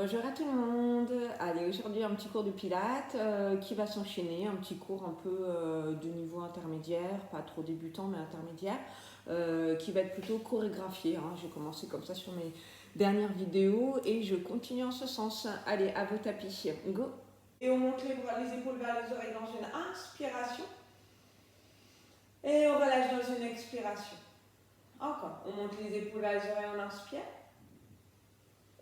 Bonjour à tout le monde. Allez, aujourd'hui un petit cours de pilates qui va s'enchaîner, un petit cours un peu de niveau intermédiaire, pas trop débutant mais intermédiaire, qui va être plutôt chorégraphié, hein. J'ai commencé comme ça sur mes dernières vidéos et je continue en ce sens. Allez, à vos tapis, go. Et on monte les bras, les épaules vers les oreilles dans une inspiration et on relâche dans une expiration. Encore, on monte les épaules vers les oreilles, on inspire.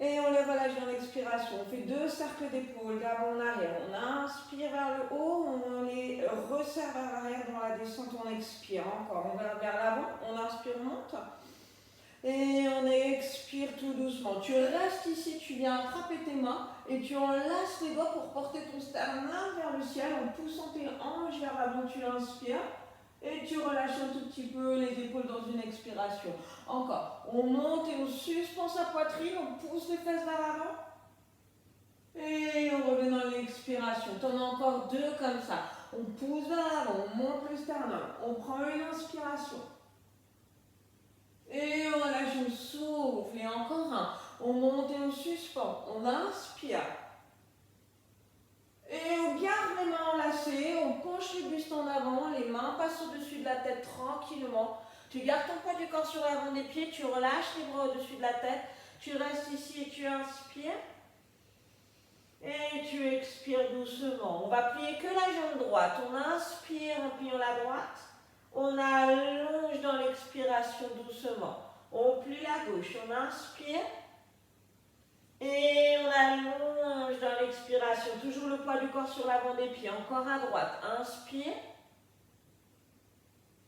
Et on les relâche dans l'expiration. On fait 2 cercles d'épaules d'avant en arrière. On inspire vers le haut, on les resserre vers l'arrière dans la descente, on expire. Encore, on va vers l'avant, on inspire, on monte. Et on expire tout doucement. Tu restes ici, tu viens attraper tes mains et tu enlaces les doigts pour porter ton sternum vers le ciel en poussant tes hanches vers l'avant. Tu inspires. Et tu relâches un tout petit peu les épaules dans une expiration. Encore. On monte et on suspend sa poitrine, on pousse les fesses vers l'avant. Et on revient dans l'expiration. T'en as encore 2 comme ça. On pousse vers l'avant, on monte le sternum. On prend une inspiration. Et on relâche, on souffle. Et encore un. On monte et on suspend. On inspire. Et on garde les mains enlacées, on penche le buste en avant, les mains passent au-dessus de la tête tranquillement. Tu gardes ton poids du corps sur l'avant des pieds, tu relâches les bras au-dessus de la tête, tu restes ici et tu inspires. Et tu expires doucement. On va plier que la jambe droite. On inspire en pliant la droite. On allonge dans l'expiration doucement. On plie la gauche, on inspire. Et on allonge dans l'expiration, toujours le poids du corps sur l'avant des pieds, encore à droite, inspire.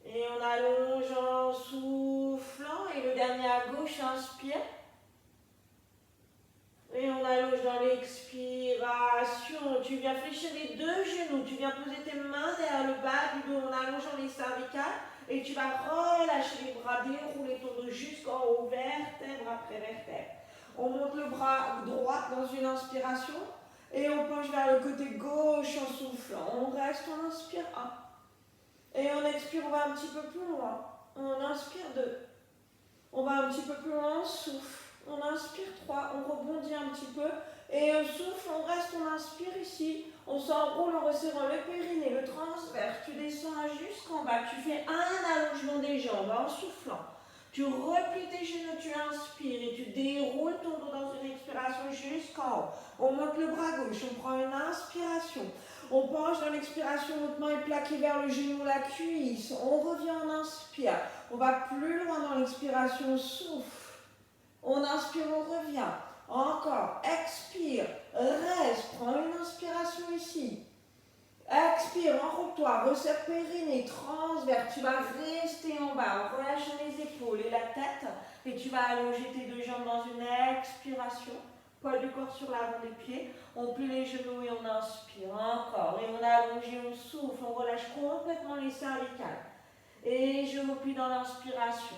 Et on allonge en soufflant, et le dernier à gauche, inspire. Et on allonge dans l'expiration, tu viens fléchir les 2 genoux, tu viens poser tes mains derrière le bas du dos en allongeant les cervicales. Et tu vas relâcher les bras, dérouler ton dos jusqu'en haut, vertèbre après vertèbre. On monte le bras droit dans une inspiration et on penche vers le côté gauche en soufflant. On reste, on inspire 1. Et on expire, on va un petit peu plus loin. On inspire 2. On va un petit peu plus loin, on souffle. On inspire 3, on rebondit un petit peu. Et on souffle, on reste, on inspire ici. On s'enroule en resserrant le périnée, le transverse. Tu descends jusqu'en bas. Tu fais un allongement des jambes en soufflant. Tu replies tes genoux, tu inspires et tu déroules ton dos dans une expiration jusqu'en haut. On monte le bras gauche, on prend une inspiration. On penche dans l'expiration, notre main est plaquée vers le genou, la cuisse. On revient, on inspire. On va plus loin dans l'expiration, on souffle. On inspire, on revient. Encore, expire, reste, prends une inspiration ici. Expire, enroule-toi, resserre périnée, transverse. Tu vas rester en bas en relâchant les épaules et la tête. Et tu vas allonger tes 2 jambes dans une expiration. Poids du corps sur l'avant des pieds. On plie les genoux et on inspire. Encore. Et on allonge et on souffle. On relâche complètement les cervicales. Et je replie dans l'inspiration.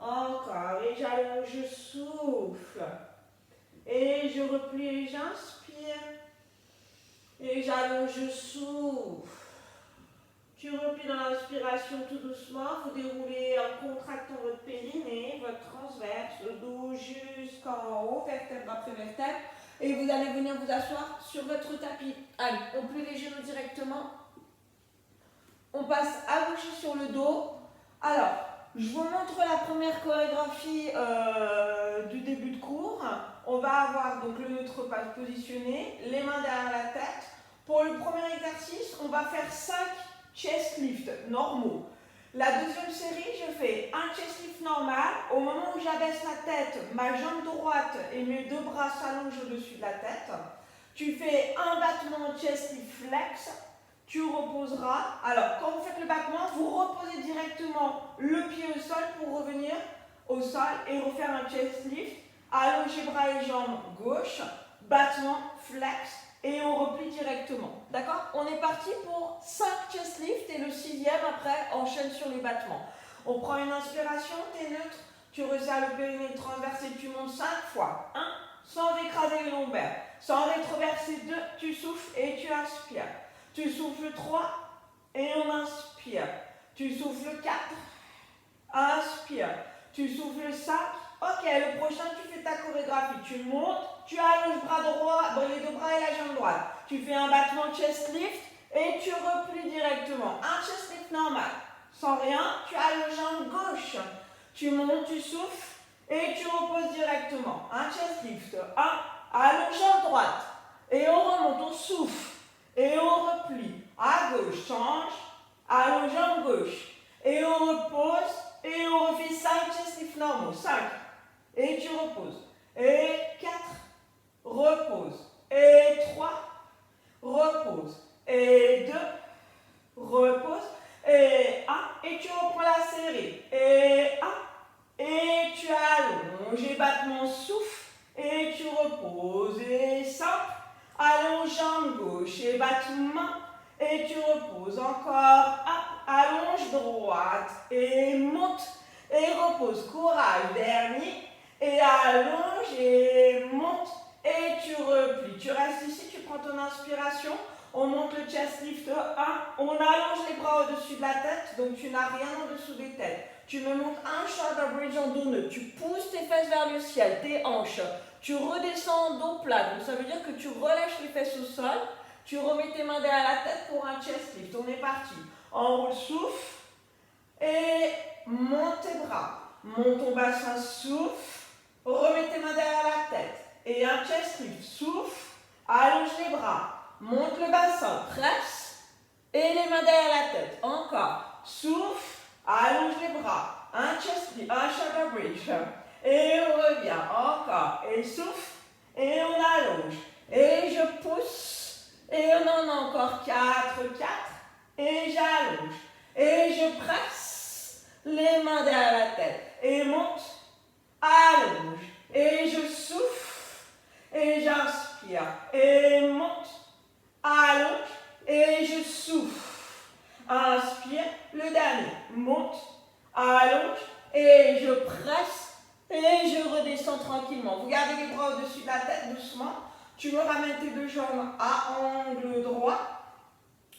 Encore. Et j'allonge, je souffle. Et je replie et j'inspire. Et j'allonge, je souffle. Tu replies dans l'inspiration tout doucement. Vous déroulez en contractant votre périnée, votre transverse, le dos jusqu'en haut, vertèbre après vertèbre. Et vous allez venir vous asseoir sur votre tapis. Allez, on plie les genoux directement. On passe allongé sur le dos. Alors, je vous montre la première chorégraphie du début de cours. On va avoir donc le neutre positionné, les mains derrière la tête. Pour le premier exercice, on va faire 5 chest lifts normaux. La deuxième série, je fais un chest lift normal. Au moment où j'abaisse la tête, ma jambe droite et mes 2 bras s'allongent au-dessus de la tête. Tu fais un battement chest lift flex. Tu reposeras. Alors, quand vous faites le battement, vous reposez directement le pied au sol pour revenir au sol et refaire un chest lift. Allongez bras et jambes gauche, battement, flex et on replie directement. D'accord? On est parti pour 5 chest lifts et le 6e après enchaîne sur les battements. On prend une inspiration, t'es neutre, tu resserres le périnée transversé, tu montes 5 fois. 1, sans écraser les lombaires. Sans rétroverser 2, tu souffles et tu inspires. Tu souffles 3 et on inspire. Tu souffles 4, inspire. Tu souffles 5 Ok, le prochain, tu fais ta chorégraphie. Tu montes, tu allonges bras droit, les deux bras et la jambe droite. Tu fais un battement chest lift et tu replies directement. Un chest lift normal. Sans rien, tu allonges jambe gauche. Tu montes, tu souffles et tu reposes directement. Un chest lift. Allonge jambe droite. Et on remonte, on souffle. Et on replie. À gauche, change. Allonge jambe gauche. Et on repose. Et on refait 5 chest lifts normaux. 5. Et tu reposes. Et 4. Repose. Et 3. Repose. Et 2. Repose. Et 1. Et tu reprends la série. Et 1. Et tu allonges. Et battement souffle. Et tu reposes. Et 5. Allonge jambe gauche. Et battement. Et tu reposes. Encore 1. Allonge droite. Et monte. Et repose. Courage. Dernier. Et allonge. Et monte. Et tu replies. Tu restes ici. Tu prends ton inspiration. On monte le chest lift 1. On allonge les bras au-dessus de la tête. Donc tu n'as rien en dessous des têtes. Tu me montes un shoulder bridge en dos neutre. Tu pousses tes fesses vers le ciel, tes hanches. Tu redescends en dos plat. Donc ça veut dire que tu relâches les fesses au sol. Tu remets tes mains derrière la tête pour un chest lift. On est parti. Enroule, souffle. Et monte tes bras. Monte ton bassin, souffle. Remets tes mains derrière la tête. Et un chest lift. Souffle. Allonge les bras. Monte le bassin. Presse. Et les mains derrière la tête. Encore. Souffle. Allonge les bras. Un chest lift. Un shoulder bridge. Et on revient. Encore. Et souffle. Et on allonge. Et je pousse. Et on en a encore 4. 4. Et j'allonge. Et je presse. Les mains derrière la tête. Et monte. Allonge. Et je souffle. Et j'inspire. Et monte. Allonge. Et je souffle. Inspire. Le dernier. Monte. Allonge. Et je presse. Et je redescends tranquillement. Vous gardez les bras au-dessus de la tête doucement. Tu me ramènes tes deux jambes à angle droit.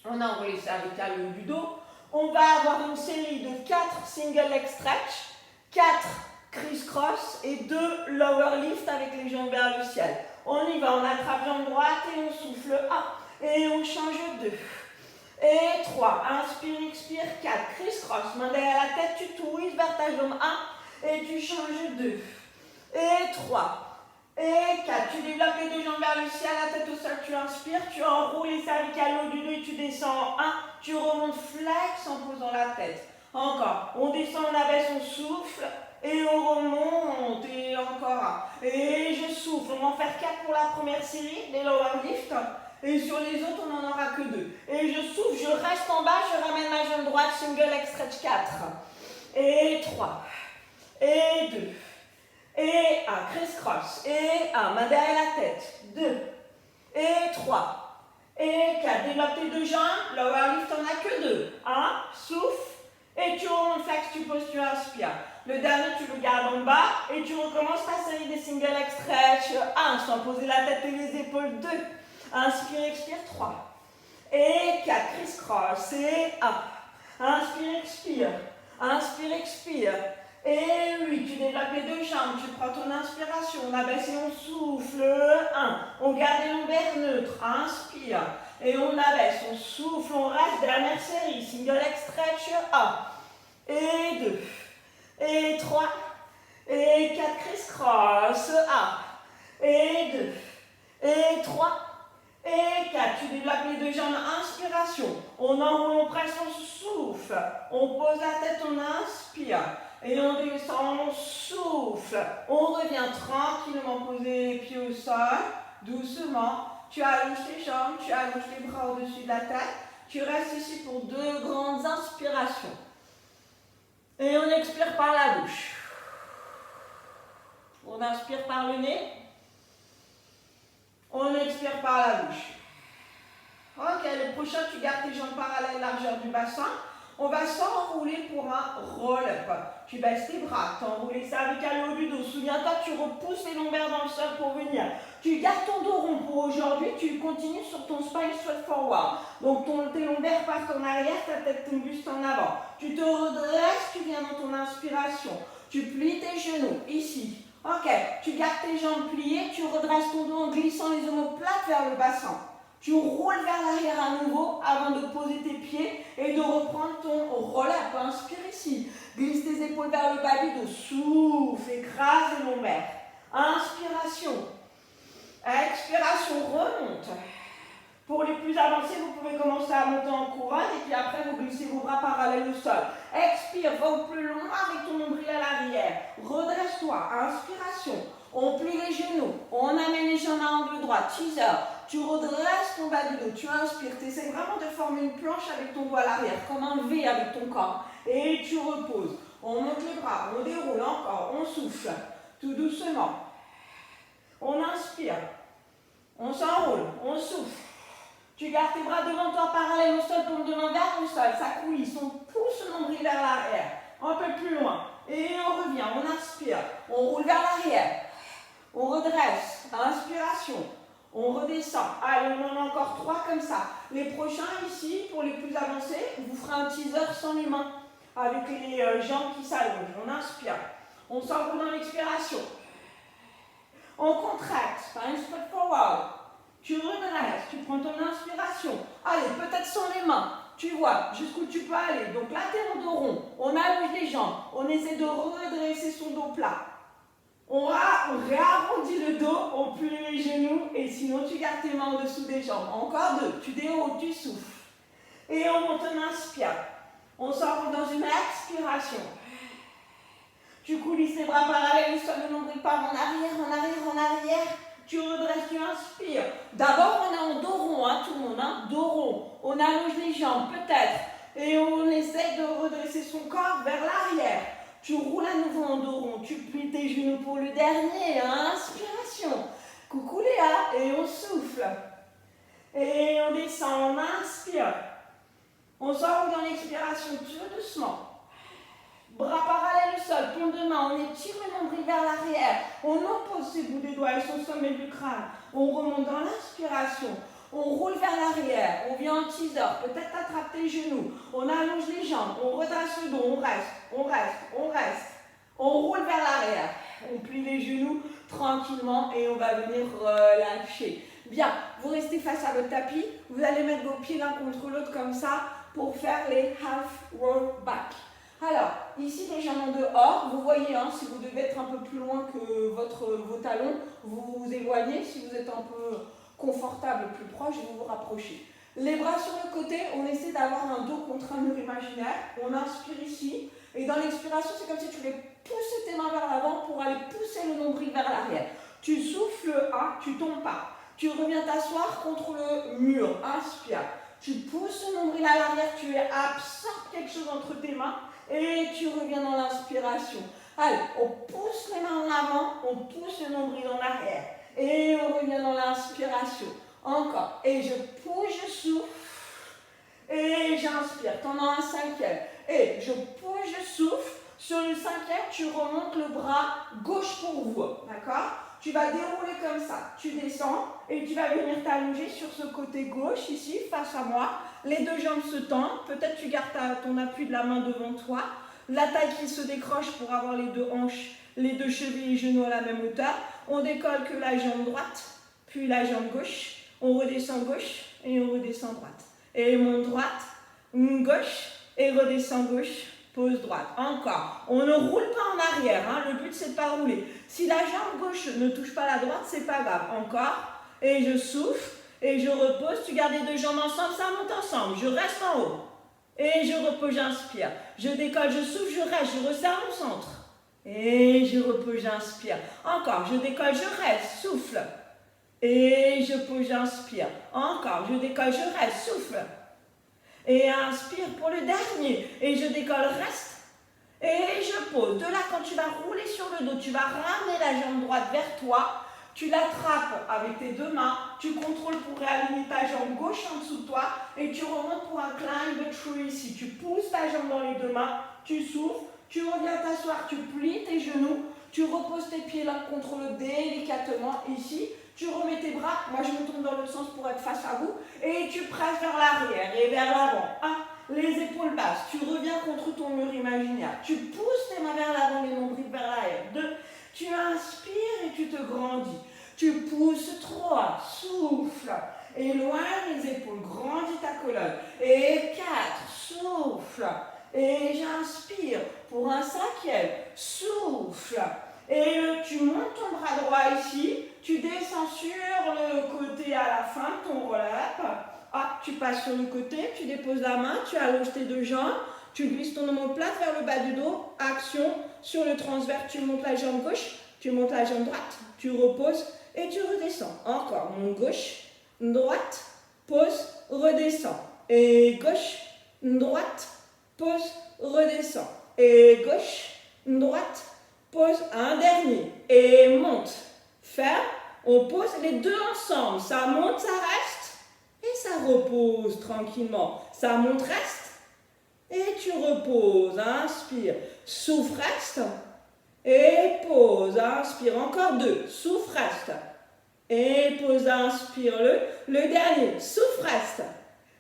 On a enroulé les cervicales le haut du dos. On va avoir une série de 4 single leg stretch, 4 criss-cross et 2 lower lift avec les jambes vers le ciel. On y va, on attrape jambe droite et on souffle 1. Et on change 2. Et 3. Inspire, expire, 4. Criss-cross, main derrière la tête, tu twists vers ta jambe 1. Et tu changes 2. Et 3. Et 4. Tu développes les deux jambes vers le ciel, la tête au sol, tu inspires, tu enroules les cervicales au haut du dos et tu descends 1. Tu remontes flex en posant la tête. Encore. On descend, on abaisse, on souffle. Et on remonte. Et encore 1. Et je souffle. On va en faire 4 pour la première série, les lower lift. Et sur les autres, on n'en aura que 2. Et je souffle, je reste en bas, je ramène ma jambe droite, single leg stretch 4. Et 3. Et 2. Et 1, criss-cross. Et 1, main derrière la tête. 2. Et 3. Et 4. Développe tes deux jambes. Lower lift, on n'a que 2. 1, souffle. Et tu remontes flex, tu poses, tu inspires. Le dernier, tu le gardes en bas. Et tu recommences ta série des single leg stretch. 1, sans poser la tête et les épaules. 2. Inspire, expire, 3. Et 4, criss-cross. Et 1. Inspire, expire. Inspire, expire. Et 8, tu développes les deux jambes, tu prends ton inspiration, on abaisse et on souffle. 1, on garde les lombaires neutres, inspire. Et on abaisse, on souffle, on reste, dernière série, single leg stretch. 1, et 2, et 3, et 4, criss-cross. 1, et 2, et 3, et 4. Tu développes les deux jambes, inspiration. On enroule, on presse, on souffle. On pose la tête, on inspire. Et on descend, on souffle. On revient tranquillement, poser les pieds au sol. Doucement. Tu allonges tes jambes, tu allonges les bras au-dessus de la tête. Tu restes ici pour 2 grandes inspirations. Et on expire par la bouche. On inspire par le nez. On expire par la bouche. Ok, le prochain, tu gardes tes jambes parallèles, largeur du bassin. On va s'enrouler pour un roll-up. Tu baisses tes bras, tu enroules les cervicales au haut du dos. Souviens-toi, tu repousses les lombaires dans le sol pour venir. Tu gardes ton dos rond pour aujourd'hui, tu continues sur ton spine straight forward. Donc tes lombaires partent en arrière, ta tête, ton buste en avant. Tu te redresses, tu viens dans ton inspiration. Tu plies tes genoux, ici. Ok, tu gardes tes jambes pliées, tu redresses ton dos en glissant les omoplates vers le bassin. Tu roules vers l'arrière à nouveau avant de poser tes pieds et de reprendre ton roll-up. Inspire ici. Glisse tes épaules vers le bas du dos. Souffle, écrase les lombaires. Inspiration. Expiration, remonte. Pour les plus avancés, vous pouvez commencer à monter en couronne et puis après vous glissez vos bras parallèles au sol. Expire, va au plus loin avec ton nombril à l'arrière. Redresse-toi, inspiration. On plie les genoux, on amène les jambes à angle droit, teaser. Tu redresses ton bas du dos, tu inspires, tu essaies vraiment de former une planche avec ton dos à l'arrière, comme un V avec ton corps. Et tu reposes. On monte les bras, on déroule encore, on souffle, tout doucement. On inspire, on s'enroule, on souffle. Tu gardes tes bras devant toi, parallèles au sol, paume de main vers le sol, ça coulisse, on pousse le nombril vers l'arrière, un peu plus loin. Et on revient, on inspire, on roule vers l'arrière, on redresse, inspiration. On redescend. Allez, on en a encore 3 comme ça. Les prochains ici, pour les plus avancés, vous ferez un teaser sans les mains, avec les jambes qui s'allongent. On inspire. On s'enroule dans l'expiration. On contracte. Spine spread forward. Tu redresses. Tu prends ton inspiration. Allez, peut-être sans les mains. Tu vois jusqu'où tu peux aller. Donc là, t'es en dos rond. On allonge les jambes. On essaie de redresser son dos plat. On réarrondit le dos, on plie les genoux et sinon tu gardes tes mains en dessous des jambes. Encore 2, tu déroules, tu souffles. Et on monte, on inspire. On s'enroule dans une expiration. Tu coulisses les bras parallèles au sol, le nombril part en arrière, en arrière, en arrière. Tu redresses, tu inspires. D'abord on est en dos rond, hein, tout le monde, hein, dos rond. On allonge les jambes peut-être et on essaie de redresser son corps vers l'arrière. Tu roules à nouveau en dos rond, tu plies tes genoux pour le dernier, inspiration. Coucou Léa, et on souffle. Et on descend, on inspire. On s'enroule dans l'expiration, tout doucement. Bras parallèles au sol, paume de main, on étire le nombril vers l'arrière. On oppose ses bouts des doigts et son sommet du crâne. On remonte dans l'inspiration. On roule vers l'arrière, on vient en teaser, peut-être attrape tes genoux, on allonge les jambes, on redresse le dos, on reste, on reste, on reste. On roule vers l'arrière, on plie les genoux tranquillement et on va venir relâcher. Bien, vous restez face à votre tapis, vous allez mettre vos pieds l'un contre l'autre comme ça pour faire les half roll back. Alors, ici les jambes en dehors, vous voyez, hein, si vous devez être un peu plus loin que vos talons, vous vous éloignez, si vous êtes un peu confortable, plus proche, vous vous rapprochez. Les bras sur le côté, on essaie d'avoir un dos contre un mur imaginaire. On inspire ici. Et dans l'expiration, c'est comme si tu voulais pousser tes mains vers l'avant pour aller pousser le nombril vers l'arrière. Tu souffles, hein, tu tombes pas. Tu reviens t'asseoir contre le mur. Inspire. Tu pousses le nombril à l'arrière, tu absorbes quelque chose entre tes mains et tu reviens dans l'inspiration. Allez, on pousse les mains en avant, on pousse le nombril en arrière. Et on revient dans l'inspiration. Encore. Et je pousse, je souffle. Et j'inspire. T'en as un 5e. Et je pousse, je souffle. Sur le 5e, tu remontes le bras gauche pour vous. D'accord? Tu vas dérouler comme ça. Tu descends et tu vas venir t'allonger sur ce côté gauche, ici, face à moi. Les 2 jambes se tendent. Peut-être tu gardes ton appui de la main devant toi. La taille qui se décroche pour avoir les 2 hanches, les 2 chevilles et genoux à la même hauteur. On décolle que la jambe droite, puis la jambe gauche. On redescend gauche et on redescend droite. Et monte droite, gauche et redescend gauche, pose droite. Encore. On ne roule pas en arrière. Hein. Le but, c'est de ne pas rouler. Si la jambe gauche ne touche pas la droite, c'est pas grave. Encore. Et je souffle et je repose. Tu gardes les 2 jambes ensemble, ça monte ensemble. Je reste en haut. Et je repose, j'inspire. Je décolle, je souffle, je reste, je resserre mon centre. Et je repose, j'inspire. Encore, je décolle, je reste, souffle. Et je pose, j'inspire. Encore, je décolle, je reste, souffle. Et inspire pour le dernier. Et je décolle, reste. Et je pose. De là, quand tu vas rouler sur le dos, tu vas ramener la jambe droite vers toi. Tu l'attrapes avec tes 2 mains. Tu contrôles pour réaligner ta jambe gauche en dessous de toi. Et tu remontes pour un climb the tree ici. Tu pousses ta jambe dans les 2 mains. Tu souffles. Tu reviens t'asseoir. Tu plies tes genoux. Tu reposes tes pieds l'un contre l'autre délicatement ici. Tu remets tes bras, moi je me tourne dans l'autre sens pour être face à vous, et tu presses vers l'arrière et vers l'avant. 1, les épaules basses. Tu reviens contre ton mur imaginaire. Tu pousses tes mains vers l'avant, les nombrils vers l'arrière. 2. Tu inspires et tu te grandis. Tu pousses 3. Souffle. Éloigne les épaules. Grandis ta colonne. Et 4. Souffle. Et j'inspire pour un 5e. Souffle. Et tu montes ton bras droit ici. Tu descends sur le côté à la fin de ton roll-up. Tu passes sur le côté, tu déposes la main, tu allonges tes 2 jambes, tu glisses ton omoplate vers le bas du dos. Action, sur le transverse, tu montes la jambe gauche, tu montes la jambe droite, tu reposes et tu redescends. Encore, monte gauche, droite, pose, redescends. Et gauche, droite, pose, redescends. Et gauche, droite, pose, un dernier. Et monte. Ferme, on pose les 2 ensemble. Ça monte, ça reste. Et ça repose tranquillement. Ça monte, reste. Et tu reposes. Inspire. Souffle, reste. Et pose. Inspire. Encore 2. Souffle, reste. Et pose. Inspire. Le dernier. Souffle, reste.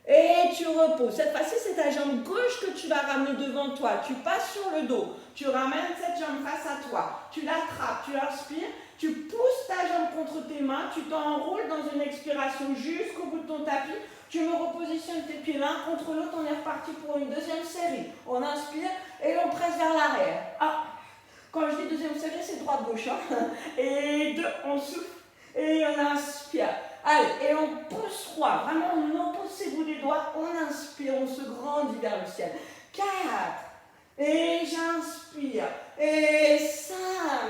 Et tu reposes. Cette fois-ci, c'est ta jambe gauche que tu vas ramener devant toi. Tu passes sur le dos. Tu ramènes cette jambe face à toi. Tu l'attrapes. Tu inspires. Tu pousses ta jambe contre tes mains, tu t'enroules dans une expiration jusqu'au bout de ton tapis. Tu me repositionnes tes pieds l'un contre l'autre. On est reparti pour une 2e série. On inspire et on presse vers l'arrière. Quand je dis 2e série, c'est droite-gauche. Et 2, on souffle et on inspire. Allez, et on pose 3. Vraiment, on oppose ses bouts des doigts. On inspire, on se grandit vers le ciel. 4. Et j'inspire. Et 5.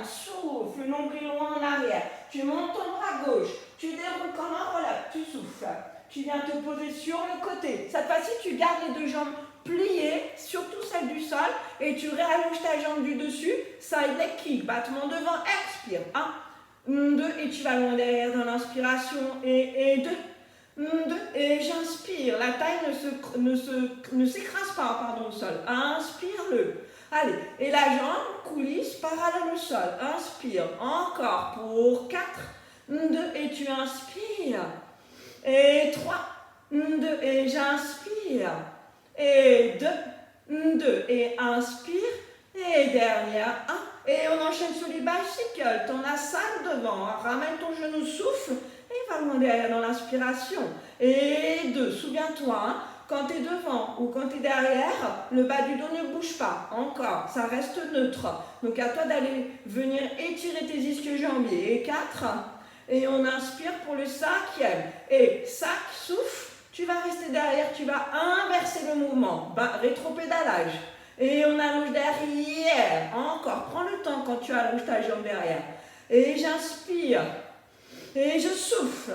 Souffle. Nombril loin en arrière. Tu montes ton bras gauche. Tu déroules comme un roll-up. Tu souffles. Tu viens te poser sur le côté. Cette fois-ci, tu gardes les 2 jambes pliées, surtout celle du sol. Et tu réallonges ta jambe du dessus. Side leg kick. Battement devant. Expire. 1, 2. Et tu vas loin derrière dans l'inspiration. Et 2. 2, et j'inspire, la taille ne s'écrase pas au sol. Inspire-le. Allez, et la jambe coulisse parallèle au sol. Inspire, encore pour 4, 2, et tu inspires. Et 3, 2, et j'inspire. Et 2, et inspire. Et dernière, 1. Et on enchaîne sur les bicycles. T'en as 5 devant. Ramène ton genou, souffle. Et va loin derrière dans l'inspiration. Et 2, souviens-toi, quand tu es devant ou quand tu es derrière, le bas du dos ne bouge pas. Encore, ça reste neutre. Donc à toi d'aller venir étirer tes ischio-jambiers. Et 4, et on inspire pour le 5e. Et 5, souffle, tu vas rester derrière, tu vas inverser le mouvement. Rétropédalage. Et on allonge derrière. Encore, prends le temps quand tu allonges ta jambe derrière. Et j'inspire. Et je souffle.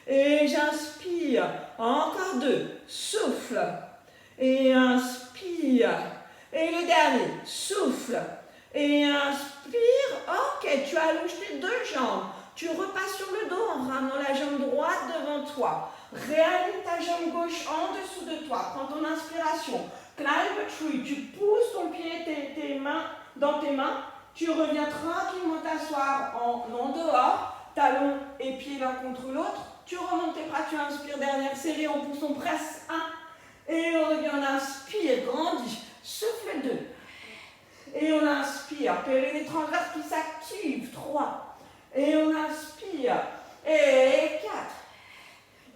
Et j'inspire. Encore 2. Souffle. Et inspire. Et le dernier. Souffle. Et inspire. Ok, tu allonges tes 2 jambes. Tu repasses sur le dos en ramenant la jambe droite devant toi. Réaligne ta jambe gauche en dessous de toi. Prends ton inspiration. Climb a tree. Tu pousses ton pied, tes mains dans tes mains. Tu reviens tranquillement t'asseoir en dehors. Talons et pieds l'un contre l'autre. Tu remontes tes bras, tu inspires, dernière série, on pousse, on presse. 1. Et on revient, on inspire, grandit. Souffle 2. Et on inspire, périnée transverse qui s'active. 3. Et on inspire. Et 4.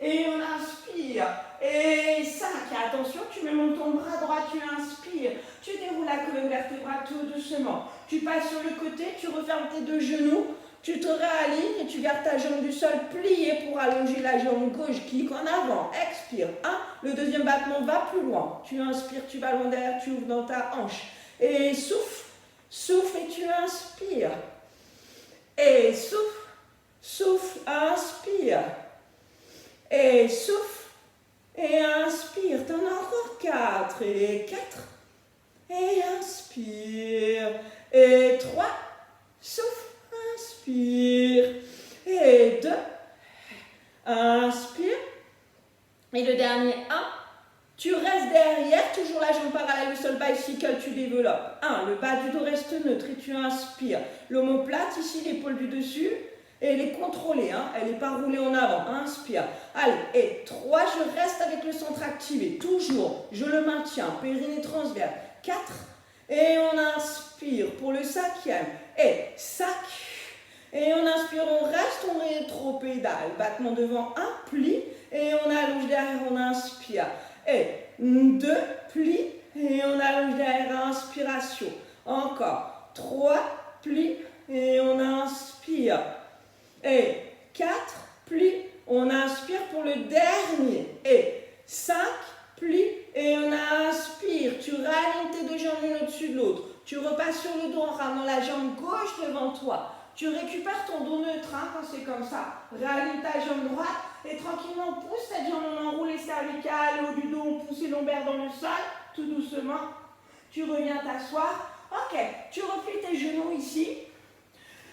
Et on inspire. Et 5. Et attention, tu mets ton bras droit, tu inspires. Tu déroules la colonne vertébrale tout doucement. Tu passes sur le côté, tu refermes tes 2 genoux. Tu te réalignes et tu gardes ta jambe du sol pliée pour allonger la jambe gauche. Kick en avant. Expire. 1. Le 2e battement va plus loin. Tu inspires, tu vas loin derrière, tu ouvres dans ta hanche. Et souffle. Souffle et tu inspires. Et souffle. Souffle. Inspire. Et souffle. Et inspire. T'en as encore 4. Et 4. Et inspire. Et 3. Souffle. Inspire. Et 2. Inspire. Et le dernier 1. Tu restes derrière, toujours la jambe parallèle au sol, bicycle, tu développes. 1. Le bas du dos reste neutre et tu inspires. L'omoplate, ici l'épaule du dessus. Et elle est contrôlée, hein, elle n'est pas roulée en avant. Inspire. Allez, et 3, je reste avec le centre activé. Toujours, je le maintiens. Périnée transverse. 4. Et on inspire pour le 5e. Et 5. Et on inspire, on reste, on rétro-pédale. Battement devant, 1, pli. Et on allonge derrière, on inspire. Et 2, pli. Et on allonge derrière, inspiration. Encore. 3, pli. Et on inspire. Et 4, pli. On inspire pour le dernier. Et 5, pli. Et on inspire. Tu ralignes tes deux jambes l'une au-dessus de l'autre. Tu repasses sur le dos en ramenant la jambe gauche devant toi. Tu récupères ton dos neutre quand c'est comme ça. Réaligne ta jambe droite et tranquillement on pousse cette jambe, on enroule les cervicales, le haut du dos, on pousse les lombaires dans le sol, tout doucement. Tu reviens t'asseoir. Ok, tu replies tes genoux ici.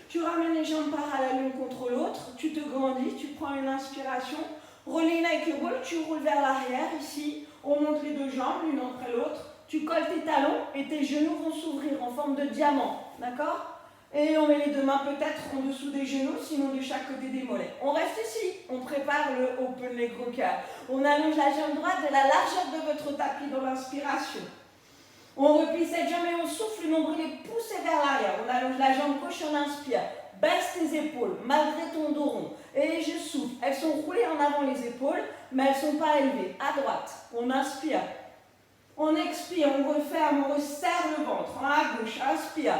Tu ramènes les jambes parallèles l'une contre l'autre. Tu te grandis, tu prends une inspiration. Reline avec le bol, tu roules vers l'arrière ici. On monte les deux jambes l'une entre l'autre. Tu colles tes talons et tes genoux vont s'ouvrir en forme de diamant. D'accord ? Et on met les deux mains peut-être en dessous des genoux, sinon de chaque côté des mollets. On reste ici, on prépare le open leg rocker. On allonge la jambe droite de la largeur de votre tapis dans l'inspiration. On replie cette jambe et on souffle, le nombril est poussé vers l'arrière. On allonge la jambe gauche, on inspire. Baisse tes épaules, malgré ton dos rond. Et je souffle. Elles sont roulées en avant les épaules, mais elles ne sont pas élevées. À droite, on inspire. On expire, on referme, on resserre le ventre. À gauche, inspire.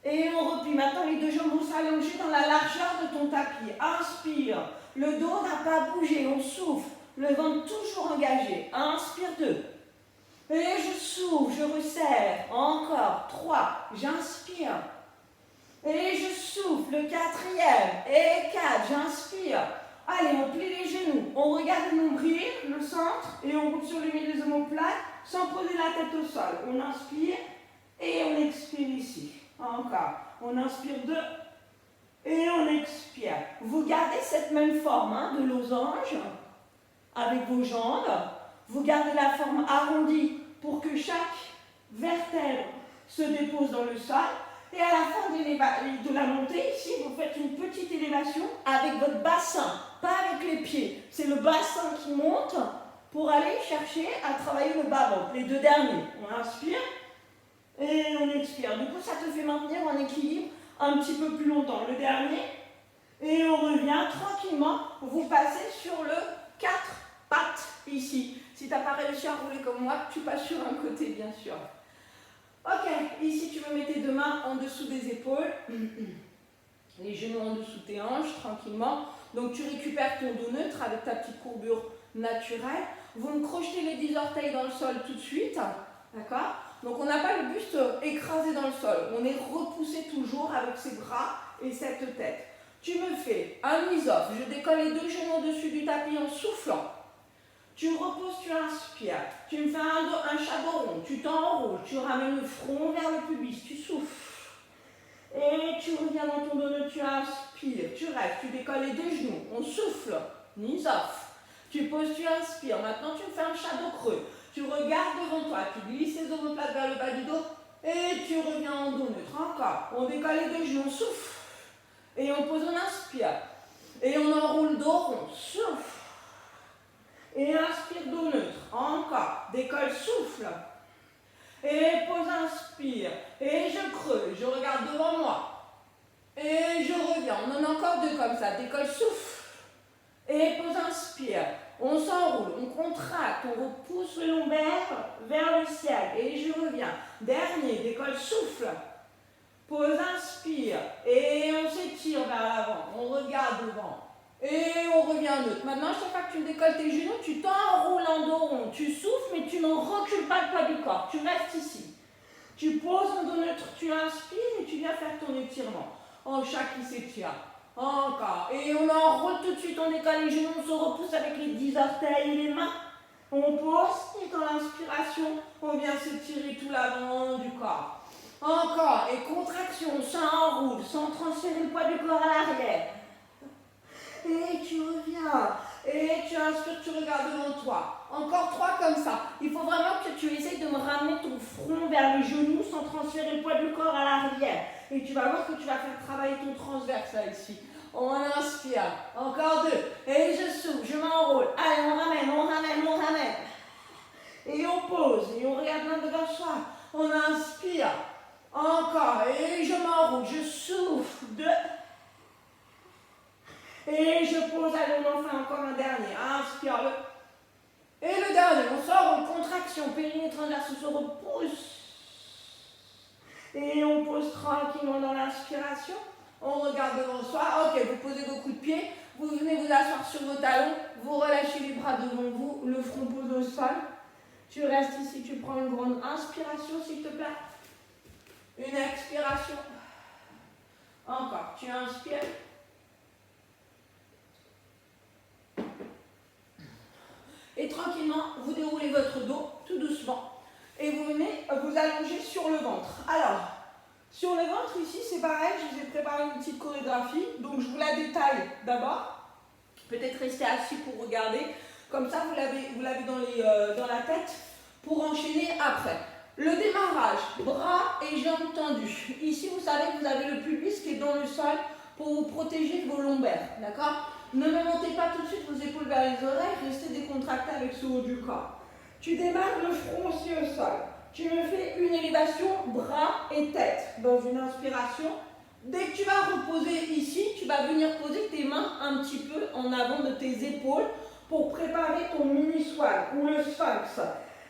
Et on replie. Maintenant, les deux jambes vont s'allonger dans la largeur de ton tapis. Inspire. Le dos n'a pas bougé. On souffle. Le ventre toujours engagé. Inspire 2. Et je souffle. Je resserre. Encore 3. J'inspire. Et je souffle. Le 4e. Et 4. J'inspire. Allez, on plie les genoux. On regarde le nombril, le centre. Et on roule sur le milieu des omoplates sans poser la tête au sol. On inspire. Et on expire ici. Encore. On inspire 2 et on expire. Vous gardez cette même forme de losange avec vos jambes. Vous gardez la forme arrondie pour que chaque vertèbre se dépose dans le sol. Et à la fin de la montée, ici, vous faites une petite élévation avec votre bassin, pas avec les pieds. C'est le bassin qui monte pour aller chercher à travailler le bas-ventre. Les deux derniers. On inspire. Et on expire. Du coup, ça te fait maintenir en équilibre un petit peu plus longtemps. Le dernier. Et on revient tranquillement. Vous passez sur le 4 pattes ici. Si tu n'as pas réussi à rouler comme moi, tu passes sur un côté, bien sûr. Ok. Ici, tu me mets tes deux mains en dessous des épaules. Les genoux en dessous tes hanches, tranquillement. Donc, tu récupères ton dos neutre avec ta petite courbure naturelle. Vous me crochetez les 10 orteils dans le sol tout de suite. D'accord ? Donc on n'a pas le buste écrasé dans le sol, on est repoussé toujours avec ses bras et cette tête. Tu me fais un isof, je décolle les deux genoux au-dessus du tapis en soufflant. Tu reposes, tu inspires. Tu me fais un chapeau rond, tu t'enroules, tu ramènes le front vers le pubis, tu souffles. Et tu reviens dans ton dos, tu inspires, tu restes, tu décolles les deux genoux, on souffle, isof. Tu poses, tu inspires. Maintenant tu me fais un shadow creux. Tu regardes devant toi, tu glisses les omoplates vers le bas du dos et tu reviens en dos neutre. Encore. On décolle les deux genoux, on souffle. Et on pose, on inspire. Et on enroule dos rond, souffle. Et inspire, dos neutre. Encore. Décolle, souffle. Et pose, inspire. Et je creuse, je regarde devant moi. Et je reviens. On en a encore deux comme ça. Décolle, souffle. Et pose, inspire. On s'enroule, on contracte, on repousse le lombaire vers le ciel. Et je reviens. Dernier, décolle, souffle. Pose, inspire. Et on s'étire vers l'avant. On regarde devant. Et on revient neutre. Maintenant, chaque fois que tu décolles tes genoux, tu t'enroules en dos rond. Tu souffles, mais tu ne recules pas le poids du corps. Tu restes ici. Tu poses en dos neutre, tu inspires et tu viens faire ton étirement. En chat qui s'étire. Encore. Et on enroule tout de suite, on décolle les genoux, on se repousse avec les 10 orteils et les mains. On pose et dans l'inspiration, on vient se tirer tout l'avant du corps. Encore. Et contraction, on s'enroule sans transférer le poids du corps à l'arrière. Et tu reviens. Et tu inspires, tu regardes devant toi. Encore 3 comme ça. Il faut vraiment que tu essayes de me ramener ton front vers les genoux sans transférer le poids du corps à l'arrière. Et tu vas voir que tu vas faire travailler ton transverse là ici. On inspire. Encore 2. Et je souffle, je m'enroule. Allez, on ramène, on ramène, on ramène. Et on pose, et on regarde l'un devant soi. On inspire. Encore. Et je m'enroule, je souffle. 2. Et je pose. Allez, on en fait encore un dernier. Inspire-le. Et le dernier, on sort en contraction. Périnée transverse, on se repousse. Et on pose tranquillement dans l'inspiration. On regarde devant soi. Ok, vous posez vos coups de pied. Vous venez vous asseoir sur vos talons. Vous relâchez les bras devant vous. Le front posé au sol. Tu restes ici. Tu prends une grande inspiration, s'il te plaît. Une expiration. Encore. Tu inspires. Et tranquillement, vous déroulez votre dos, tout doucement. Et vous venez vous allonger sur le ventre. Alors, sur le ventre, ici, c'est pareil. Je vous ai préparé une petite chorégraphie. Donc, je vous la détaille d'abord. Peut-être rester assis pour regarder. Comme ça, vous l'avez dans la tête pour enchaîner après. Le démarrage, bras et jambes tendus. Ici, vous savez que vous avez le pubis qui est dans le sol pour vous protéger de vos lombaires. D'accord ? Ne me montez pas tout de suite vos épaules vers les oreilles. Restez décontractés avec ce haut du corps. Tu démarres le front aussi au sol. Tu me fais une élévation bras et tête dans une inspiration. Dès que tu vas reposer ici, tu vas venir poser tes mains un petit peu en avant de tes épaules pour préparer ton mini swan ou le sphinx.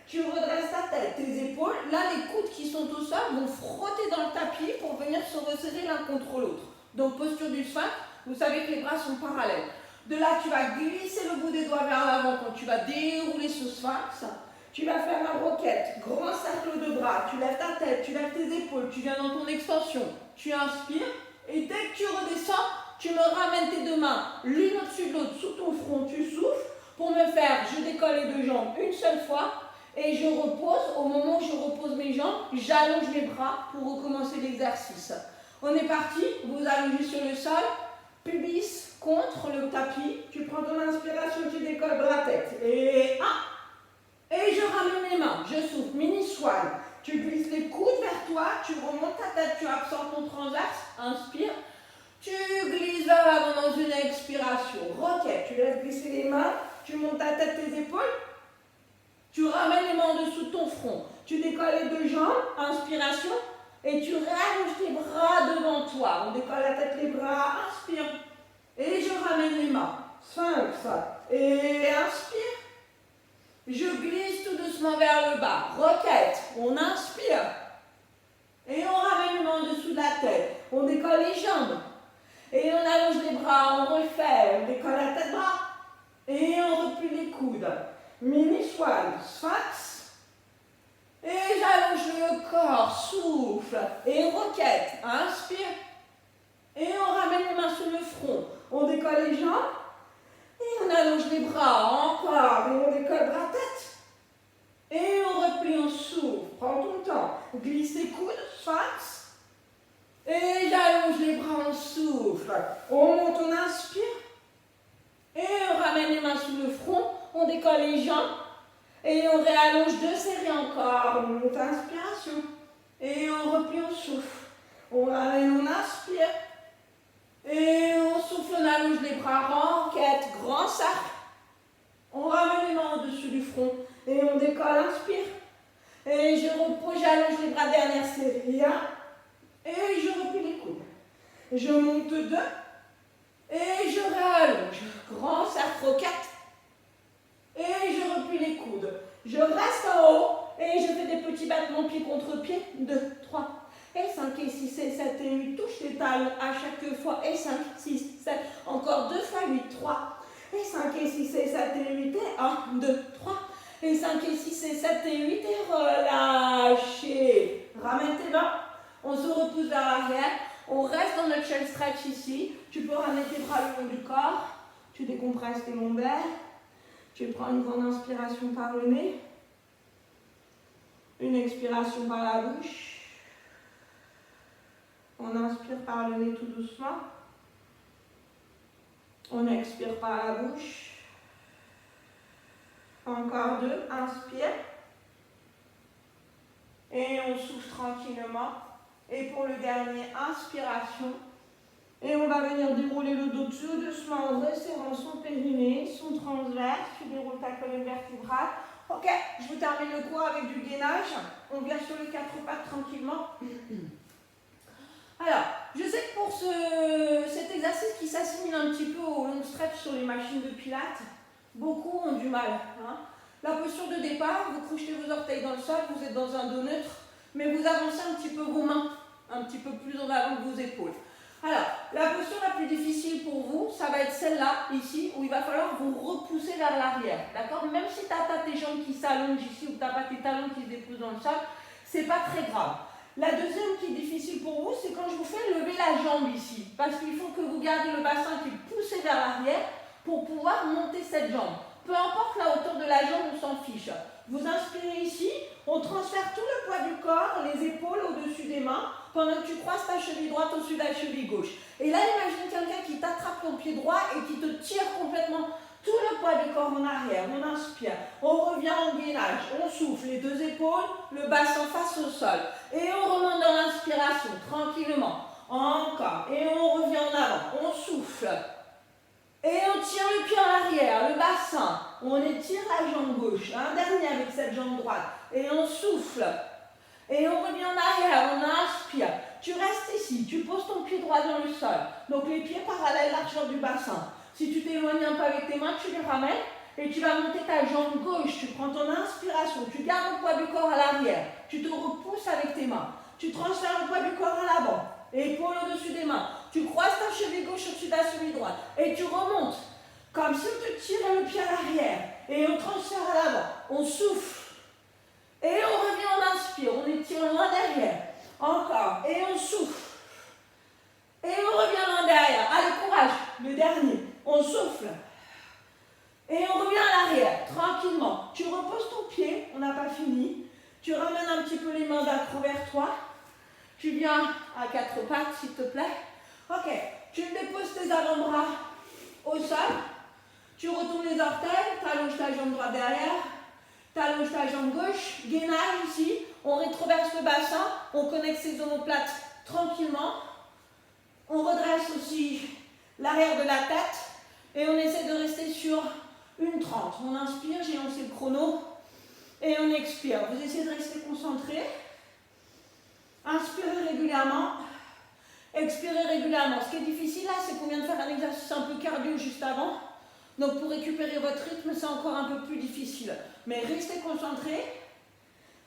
Tu redresses ta tête, tes épaules. Là, les coudes qui sont au sol vont frotter dans le tapis pour venir se resserrer l'un contre l'autre. Donc, posture du sphinx, vous savez que les bras sont parallèles. De là, tu vas glisser le bout des doigts vers l'avant quand tu vas dérouler ce sphinx. Tu vas faire la roquette, grand cercle de bras. Tu lèves ta tête, tu lèves tes épaules, tu viens dans ton extension. Tu inspires et dès que tu redescends, tu me ramènes tes deux mains l'une au-dessus de l'autre sous ton front. Tu souffles pour me faire, je décolle les deux jambes une seule fois. Et je repose, au moment où je repose mes jambes, j'allonge mes bras pour recommencer l'exercice. On est parti, vous allongez sur le sol, pubis contre le tapis, tu prends ton inspiration, tu décolles bras-tête. Et 1, et je ramène les mains, je souffle, mini swan. Tu glisses les coudes vers toi, tu remontes ta tête, tu absorbes ton transverse, inspire. Tu glisses vers l'avant dans une expiration, roquette, tu laisses glisser les mains, tu montes ta tête, tes épaules. Tu ramènes les mains en dessous de ton front. Tu décolles les deux jambes, inspiration, et tu rallonges tes bras devant toi. On décolle la tête, les bras, inspire. Et je ramène les mains. Sphinx. Et inspire. Je glisse tout doucement vers le bas. Roquette. On inspire. Et on ramène les mains en dessous de la tête. On décolle les jambes. Et on allonge les bras, on refait. On décolle la tête, bras. Et on replie les coudes. Mini swan, sphinx. Et j'allonge le corps, souffle. Et roquette, inspire. Et on ramène les mains sur le front. On décolle les jambes. Et on allonge les bras, encore. Et on décolle bras-tête. Et on replie, on souffle. Prends ton temps. Glisse les coudes, sphinx. Et j'allonge les bras, on souffle. On monte, on inspire. Et on ramène les mains sous le front. On décolle les jambes et on réallonge 2 séries encore. On monte inspiration et on replie, on souffle. On ramène, on inspire et on souffle, on allonge les bras, roquette, grand cercle. On ramène les mains au-dessus du front et on décolle, inspire. Et je repose, j'allonge les bras, dernière série. 1 et je replie les coudes. Je monte 2 et je réallonge. Grand cercle, roquette. Et je replie les coudes. Je reste en haut et je fais des petits battements pied contre pied. 2, 3 et 5 et 6 et 7 et 8. Touche les talons à chaque fois. Et 5, 6, 7. Encore 2 fois 8. 3 et 5 et 6 et 7 et 8. Et 1, 2, 3 et 5 et 6 et 7 et 8. Et relâchez. Ramène tes mains. On se repousse vers l'arrière. On reste dans notre shell stretch ici. Tu peux ramener tes bras le long du corps. Tu décompresses tes lombaires. Tu prends une grande inspiration par le nez, une expiration par la bouche. On inspire par le nez tout doucement. On expire par la bouche. Encore 2, inspire. Et on souffle tranquillement. Et pour le dernier, inspiration. Et on va venir dérouler le dos tout doucement en resserrant son périnée, son transverse. Tu déroules ta colonne vertébrale. Ok, je vous termine le cours avec du gainage. On vient sur les 4 pattes tranquillement. Alors, je sais que pour cet exercice qui s'assimile un petit peu au long stretch sur les machines de pilates, beaucoup ont du mal. Hein. La posture de départ, vous crochetez vos orteils dans le sol, vous êtes dans un dos neutre, mais vous avancez un petit peu vos mains, un petit peu plus en avant que vos épaules. Alors, la posture la plus difficile pour vous, ça va être celle-là, ici, où il va falloir vous repousser vers l'arrière. D'accord? Même si tu n'as pas tes jambes qui s'allongent ici, ou tu n'as pas tes talons qui se déposent dans le sol, c'est pas très grave. La deuxième qui est difficile pour vous, c'est quand je vous fais lever la jambe ici. Parce qu'il faut que vous gardiez le bassin qui est poussé vers l'arrière pour pouvoir monter cette jambe. Peu importe la hauteur de la jambe, on s'en fiche. Vous inspirez ici, on transfère tout le poids du corps, les épaules au-dessus des mains, pendant que tu croises ta cheville droite au-dessus de la cheville gauche. Et là, imagine quelqu'un qui t'attrape ton pied droit et qui te tire complètement tout le poids du corps en arrière. On inspire, on revient en gainage, on souffle, les deux épaules, le bassin face au sol. Et on remonte dans l'inspiration, tranquillement. Encore, et on revient en avant, on souffle. Et on tire le pied en arrière, le bassin. On étire la jambe gauche. Un dernier avec cette jambe droite. Et on souffle. Et on revient en arrière, on inspire. Tu restes ici, tu poses ton pied droit dans le sol. Donc les pieds parallèles, largeur du bassin. Si tu t'éloignes un peu avec tes mains, tu les ramènes. Et tu vas monter ta jambe gauche. Tu prends ton inspiration. Tu gardes le poids du corps à l'arrière. Tu te repousses avec tes mains. Tu transfères le poids du corps à l'avant. Épaule au-dessus des mains. Tu croises ta cheville gauche au-dessus de la cheville droite. Et tu remontes. Comme si on te tirait le pied à l'arrière. Et on transfère à l'avant. On souffle. Et on revient, on inspire. On étire loin derrière. Encore. Et on souffle. Et on revient loin derrière. Allez, courage. Le dernier. On souffle. Et on revient à l'arrière. Tranquillement. Tu reposes ton pied. On n'a pas fini. Tu ramènes un petit peu les mains d'accro vers toi. Tu viens à 4 pattes, s'il te plaît. Ok, tu déposes tes avant-bras au sol. Tu retournes les orteils, tu allonges ta jambe droite derrière. Tu allonges ta jambe gauche. Gainage ici. On rétroverse le bassin. On connecte ses omoplates tranquillement. On redresse aussi l'arrière de la tête. Et on essaie de rester sur une 30. On inspire, j'ai lancé le chrono. Et on expire. Vous essayez de rester concentré. Inspirez régulièrement, expirez régulièrement. Ce qui est difficile là, c'est qu'on vient de faire un exercice un peu cardio juste avant. Donc pour récupérer votre rythme, c'est encore un peu plus difficile. Mais restez concentrés.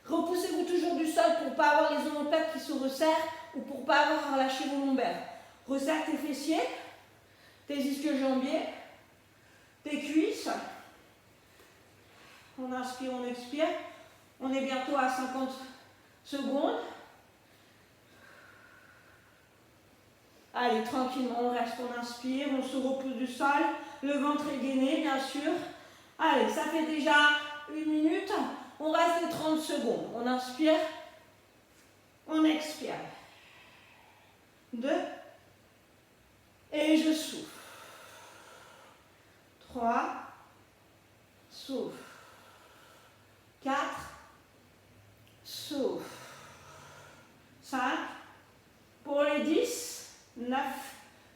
Repoussez-vous toujours du sol pour ne pas avoir les omoplates qui se resserrent ou pour ne pas avoir à lâcher vos lombaires. Resserre tes fessiers, tes ischio-jambiers, tes cuisses. On inspire, on expire. On est bientôt à 50 secondes. Allez, tranquillement, on reste, on inspire, on se repousse du sol, le ventre est gainé, bien sûr. Allez, ça fait déjà 1 minute, on reste les 30 secondes. On inspire, on expire. 2, et je souffle. 3, souffle. 4, souffle. 5, pour les 10. 9,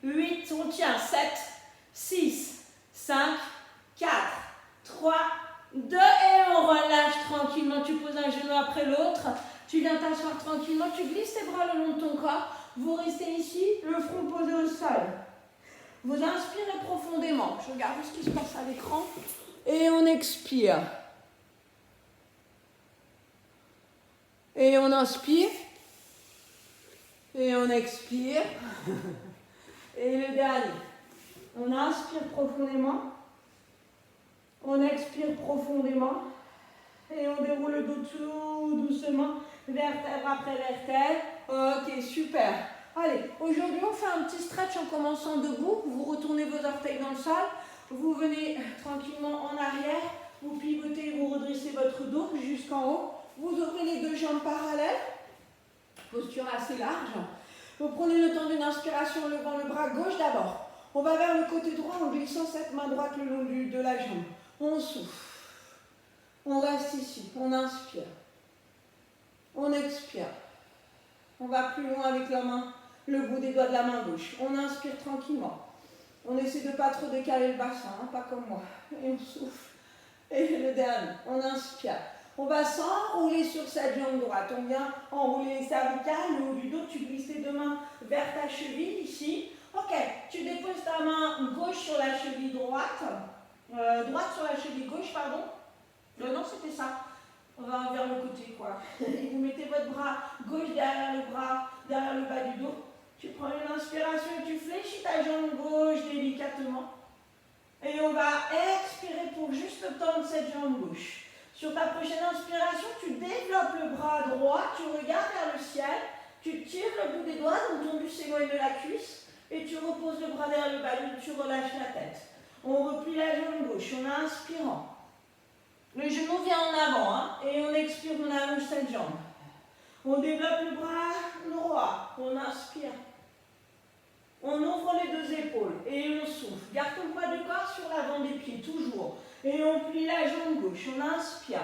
8, on tient, 7, 6, 5, 4, 3, 2, et on relâche tranquillement. Tu poses un genou après l'autre, tu viens t'asseoir tranquillement, tu glisses tes bras le long de ton corps, vous restez ici, le front posé au sol. Vous inspirez profondément, je regarde ce qui se passe à l'écran, et on expire. Et on inspire. Et on expire. Et le dernier. On inspire profondément. On expire profondément. Et on déroule le dos tout doucement. Vertèbre après vertèbre. Ok, super. Allez, aujourd'hui on fait un petit stretch en commençant debout. Vous retournez vos orteils dans le sol. Vous venez tranquillement en arrière. Vous pivotez, vous redressez votre dos jusqu'en haut. Vous ouvrez les deux jambes parallèles. Posture assez large. Vous prenez le temps d'une inspiration en levant le bras gauche d'abord. On va vers le côté droit en glissant cette main droite le long de la jambe. On souffle. On reste ici. On inspire. On expire. On va plus loin avec la main le bout des doigts de la main gauche. On inspire tranquillement. On essaie de ne pas trop décaler le bassin, hein, pas comme moi. Et on souffle. Et le dernier, on inspire. On va s'enrouler sur cette jambe droite. On vient enrouler les cervicales, le haut du dos. Tu glisses tes deux mains vers ta cheville ici. Ok, tu déposes ta main gauche sur la cheville droite. Droite sur la cheville gauche, pardon. Non, c'était ça. On va vers le côté, quoi. Et vous mettez votre bras gauche derrière le bas du dos. Tu prends une inspiration et tu fléchis ta jambe gauche délicatement. Et on va expirer pour juste tendre cette jambe gauche. Sur ta prochaine inspiration, tu développes le bras droit, tu regardes vers le ciel, tu tires le bout des doigts, donc ton buste s'éloigne de la cuisse, et tu reposes le bras derrière le bas, tu relâches la tête. On replie la jambe gauche en inspirant. Le genou vient en avant, hein, et on expire, on allonge cette jambe. On développe le bras droit, on inspire. On ouvre les deux épaules et on souffle. Garde ton poids de corps sur l'avant des pieds, toujours. Et on plie la jambe gauche, on inspire.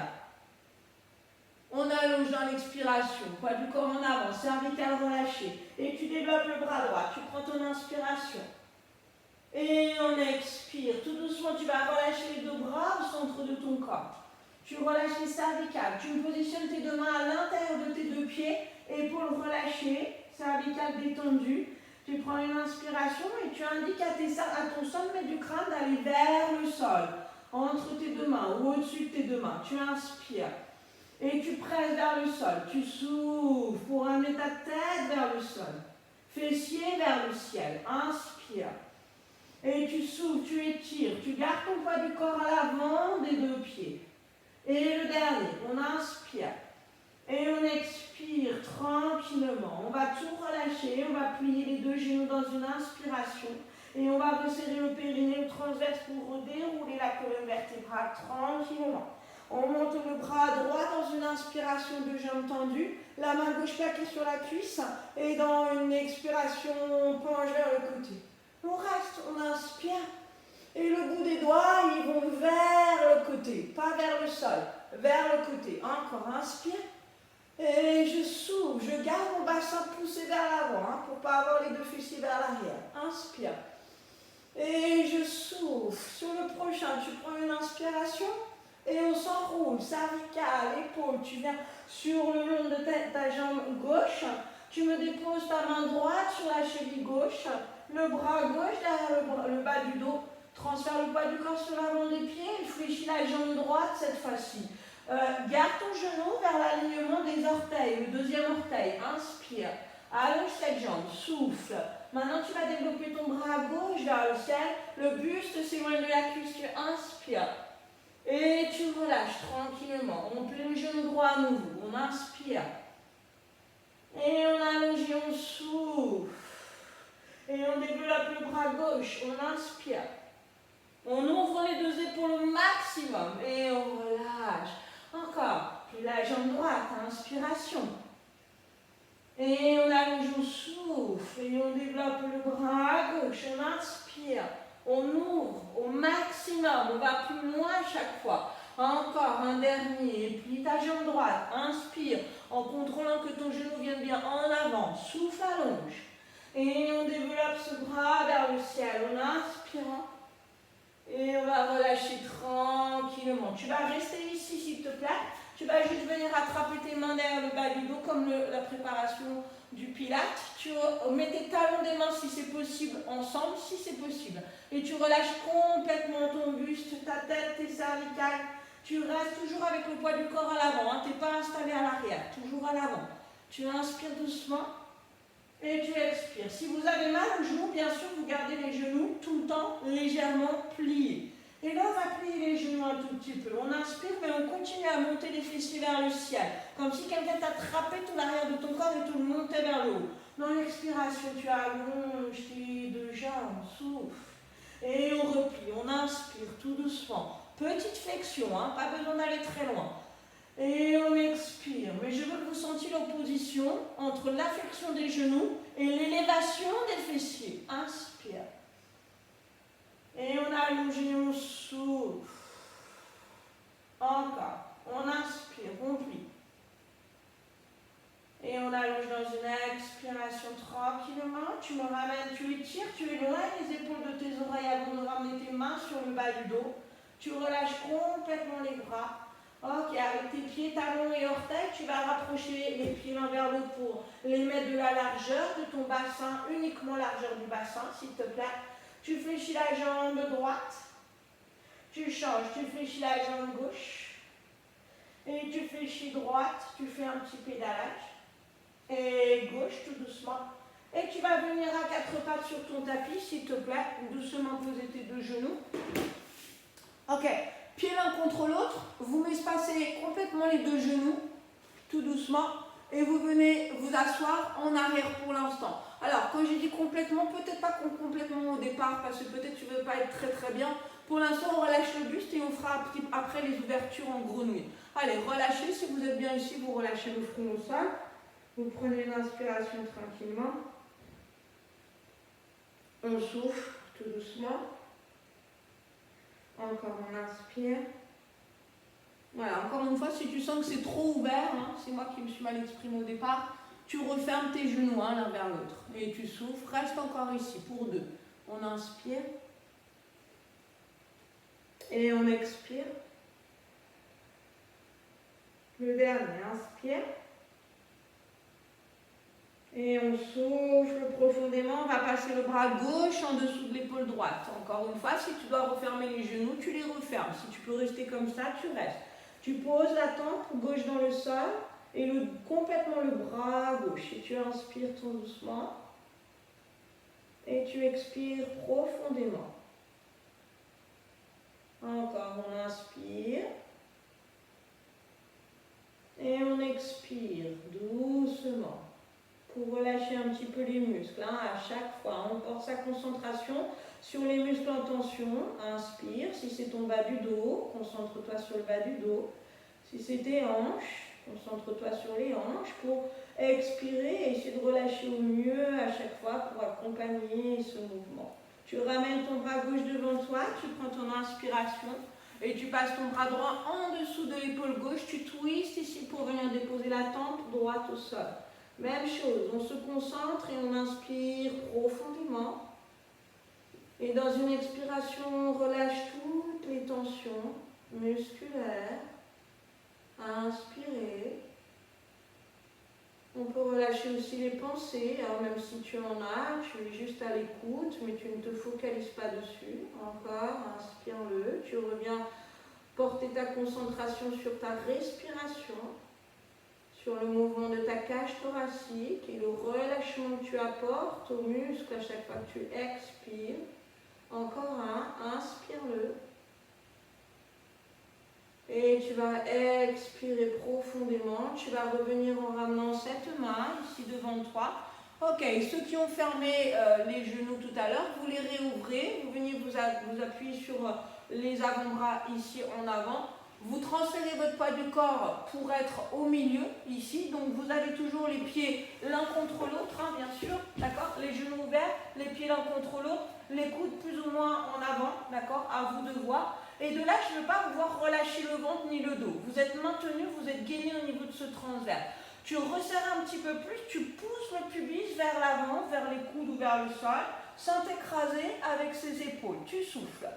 On allonge dans l'expiration, poids du corps en avant, cervical relâché. Et tu développes le bras droit, tu prends ton inspiration. Et on expire. Tout doucement, tu vas relâcher les deux bras au centre de ton corps. Tu relâches les cervicales. Tu positionnes tes deux mains à l'intérieur de tes deux pieds. Épaules relâchées, cervicales détendues. Tu prends une inspiration et tu indiques à ton sommet du crâne d'aller vers le sol. Entre tes deux mains ou au-dessus de tes deux mains. Tu inspires. Et tu presses vers le sol. Tu souffles pour amener ta tête vers le sol. Fessiers vers le ciel. Inspire. Et tu souffles, tu étires, tu gardes ton poids du corps à l'avant des deux pieds. Et le dernier, on inspire. Et on expire tranquillement. On va tout relâcher, on va plier les deux genoux dans une inspiration. Et on va resserrer le périnée, le transverse pour dérouler la colonne vertébrale tranquillement. On monte le bras droit dans une inspiration de jambes tendues, la main gauche plaquée sur la cuisse. Et dans une expiration, on penche vers le côté. On reste, on inspire, et le bout des doigts, ils vont vers le côté, pas vers le sol, vers le côté. Encore, inspire, et je souffle, je garde mon bassin poussé vers l'avant, hein, pour ne pas avoir les deux fessiers vers l'arrière. Inspire, et je souffle. Sur le prochain, tu prends une inspiration, et on s'enroule, cervicale, épaule, tu viens sur le long de ta jambe gauche, tu me déposes ta main droite sur la cheville gauche, le bras gauche derrière le bas du dos, transfère le poids du corps sur l'avant des pieds, fléchis la jambe droite cette fois-ci. Garde ton genou vers l'alignement des orteils, le deuxième orteil, inspire, allonge cette jambe, souffle. Maintenant tu vas développer ton bras gauche vers le ciel, le buste s'éloigne de la cuisse, tu inspires. Et tu relâches tranquillement, on plie le genou droit à nouveau, on inspire. Et on allonge et on souffle. Et on développe le bras gauche, on inspire. On ouvre les deux épaules au maximum et on relâche. Encore, puis la jambe droite, inspiration. Et on allonge, on souffle et on développe le bras gauche, on inspire. On ouvre au maximum, on va plus loin à chaque fois. Encore un dernier, plie ta jambe droite, inspire en contrôlant que ton genou vienne bien en avant, souffle, allonge. Et on développe ce bras vers le ciel en inspirant. Et on va relâcher tranquillement. Tu vas rester ici s'il te plaît. Tu vas juste venir attraper tes mains derrière le bas du dos comme la préparation du pilate. Tu mets tes talons des mains si c'est possible ensemble, si c'est possible. Et tu relâches complètement ton buste, ta tête, tes cervicales. Tu restes toujours avec le poids du corps à l'avant. Hein. Tu n'es pas installé à l'arrière, toujours à l'avant. Tu inspires doucement. Et tu expires. Si vous avez mal aux genoux, bien sûr, vous gardez les genoux tout le temps légèrement pliés. Et là, on va plier les genoux un tout petit peu. On inspire, mais on continue à monter les fessiers vers le ciel. Comme si quelqu'un t'attrapait tout l'arrière de ton corps et te le montait vers le haut. Dans l'expiration, tu allonges tes deux jambes, souffle. Et on replie, on inspire tout doucement. Petite flexion, hein, pas besoin d'aller très loin. Et on expire. Mais je veux que vous sentiez l'opposition entre la flexion des genoux et l'élévation des fessiers. Inspire. Et on allonge et on souffle. Encore. On inspire, on plie. Et on allonge dans une expiration tranquillement. tu me ramènes, tu étires, tu éloignes les épaules de tes oreilles avant de ramener tes mains sur le bas du dos. Tu relâches complètement les bras. Ok, avec tes pieds, talons et orteils, tu vas rapprocher les pieds l'un vers l'autre pour les mettre de la largeur de ton bassin, uniquement largeur du bassin, s'il te plaît. Tu fléchis la jambe droite. Tu changes, tu fléchis la jambe gauche. Et tu fléchis droite, tu fais un petit pédalage. Et gauche, tout doucement. Et tu vas venir à quatre pattes sur ton tapis, s'il te plaît. Doucement poser tes deux genoux. Ok, pieds l'un contre l'autre. Vous m'espacez complètement les deux genoux, tout doucement. Et vous venez vous asseoir en arrière pour l'instant. Alors, quand j'ai dit complètement, peut-être pas complètement au départ, parce que peut-être tu ne veux pas être très très bien. Pour l'instant, on relâche le buste et on fera après les ouvertures en grenouille. Allez, relâchez. Si vous êtes bien ici, vous relâchez le front au sol. Vous prenez une inspiration tranquillement. On souffle tout doucement. Encore on inspire. Voilà, encore une fois, si tu sens que c'est trop ouvert, hein, c'est moi qui me suis mal exprimée au départ, tu refermes tes genoux l'un vers l'autre. Et tu souffles. Reste encore ici pour deux. On inspire. Et on expire. Le dernier, inspire. Et on souffle profondément. On va passer le bras gauche en dessous de l'épaule droite. Encore une fois, si tu dois refermer les genoux, tu les refermes. Si tu peux rester comme ça, tu restes. Tu poses la tempe gauche dans le sol et complètement le bras gauche. Et tu inspires tout doucement. Et tu expires profondément. Encore, on inspire. Et on expire doucement. Pour relâcher un petit peu les muscles. Hein, à chaque fois, on porte sa concentration sur les muscles en tension. Inspire. Si c'est ton bas du dos, concentre-toi sur le bas du dos. Si c'est tes hanches, concentre-toi sur les hanches. Pour expirer et essayer de relâcher au mieux à chaque fois pour accompagner ce mouvement. Tu ramènes ton bras gauche devant toi, tu prends ton inspiration et tu passes ton bras droit en dessous de l'épaule gauche. Tu twists ici pour venir déposer la tempe droite au sol. Même chose, on se concentre et on inspire profondément. Et dans une expiration, on relâche toutes les tensions musculaires. Inspirez. On peut relâcher aussi les pensées, alors même si tu en as, tu es juste à l'écoute, mais tu ne te focalises pas dessus. Encore, inspire-le. Tu reviens porter ta concentration sur ta respiration, sur le mouvement de ta cage thoracique et le relâchement que tu apportes aux muscles à chaque fois que tu expires. Encore un, inspire-le. Et tu vas expirer profondément. Tu vas revenir en ramenant cette main ici devant toi. Ok, ceux qui ont fermé les genoux tout à l'heure, vous les réouvrez. Vous venez vous appuyer sur les avant-bras ici en avant. Vous transférez votre poids du corps pour être au milieu ici. Donc vous avez toujours les pieds l'un contre l'autre, hein, bien sûr. D'accord, les genoux ouverts, les pieds l'un contre l'autre. Les coudes plus ou moins en avant. D'accord, à vous de voir. Et de là, je ne veux pas vous voir relâcher le ventre ni le dos. Vous êtes maintenu, vous êtes gainé au niveau de ce transverse. Tu resserres un petit peu plus, tu pousses le pubis vers l'avant, vers les coudes ou vers le sol, sans t'écraser avec ses épaules. Tu souffles.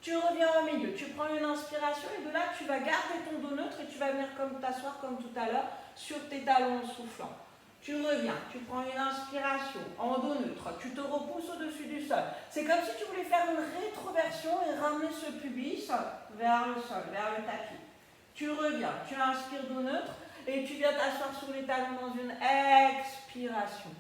Tu reviens au milieu. Tu prends une inspiration et de là, tu vas garder ton dos neutre et tu vas venir comme t'asseoir comme tout à l'heure sur tes talons en soufflant. Tu reviens, tu prends une inspiration en dos neutre, tu te repousses au-dessus du sol. C'est comme si tu voulais faire une rétroversion et ramener ce pubis vers le sol, vers le tapis. Tu reviens, tu inspires dos neutre et tu viens t'asseoir sur les talons dans une expiration.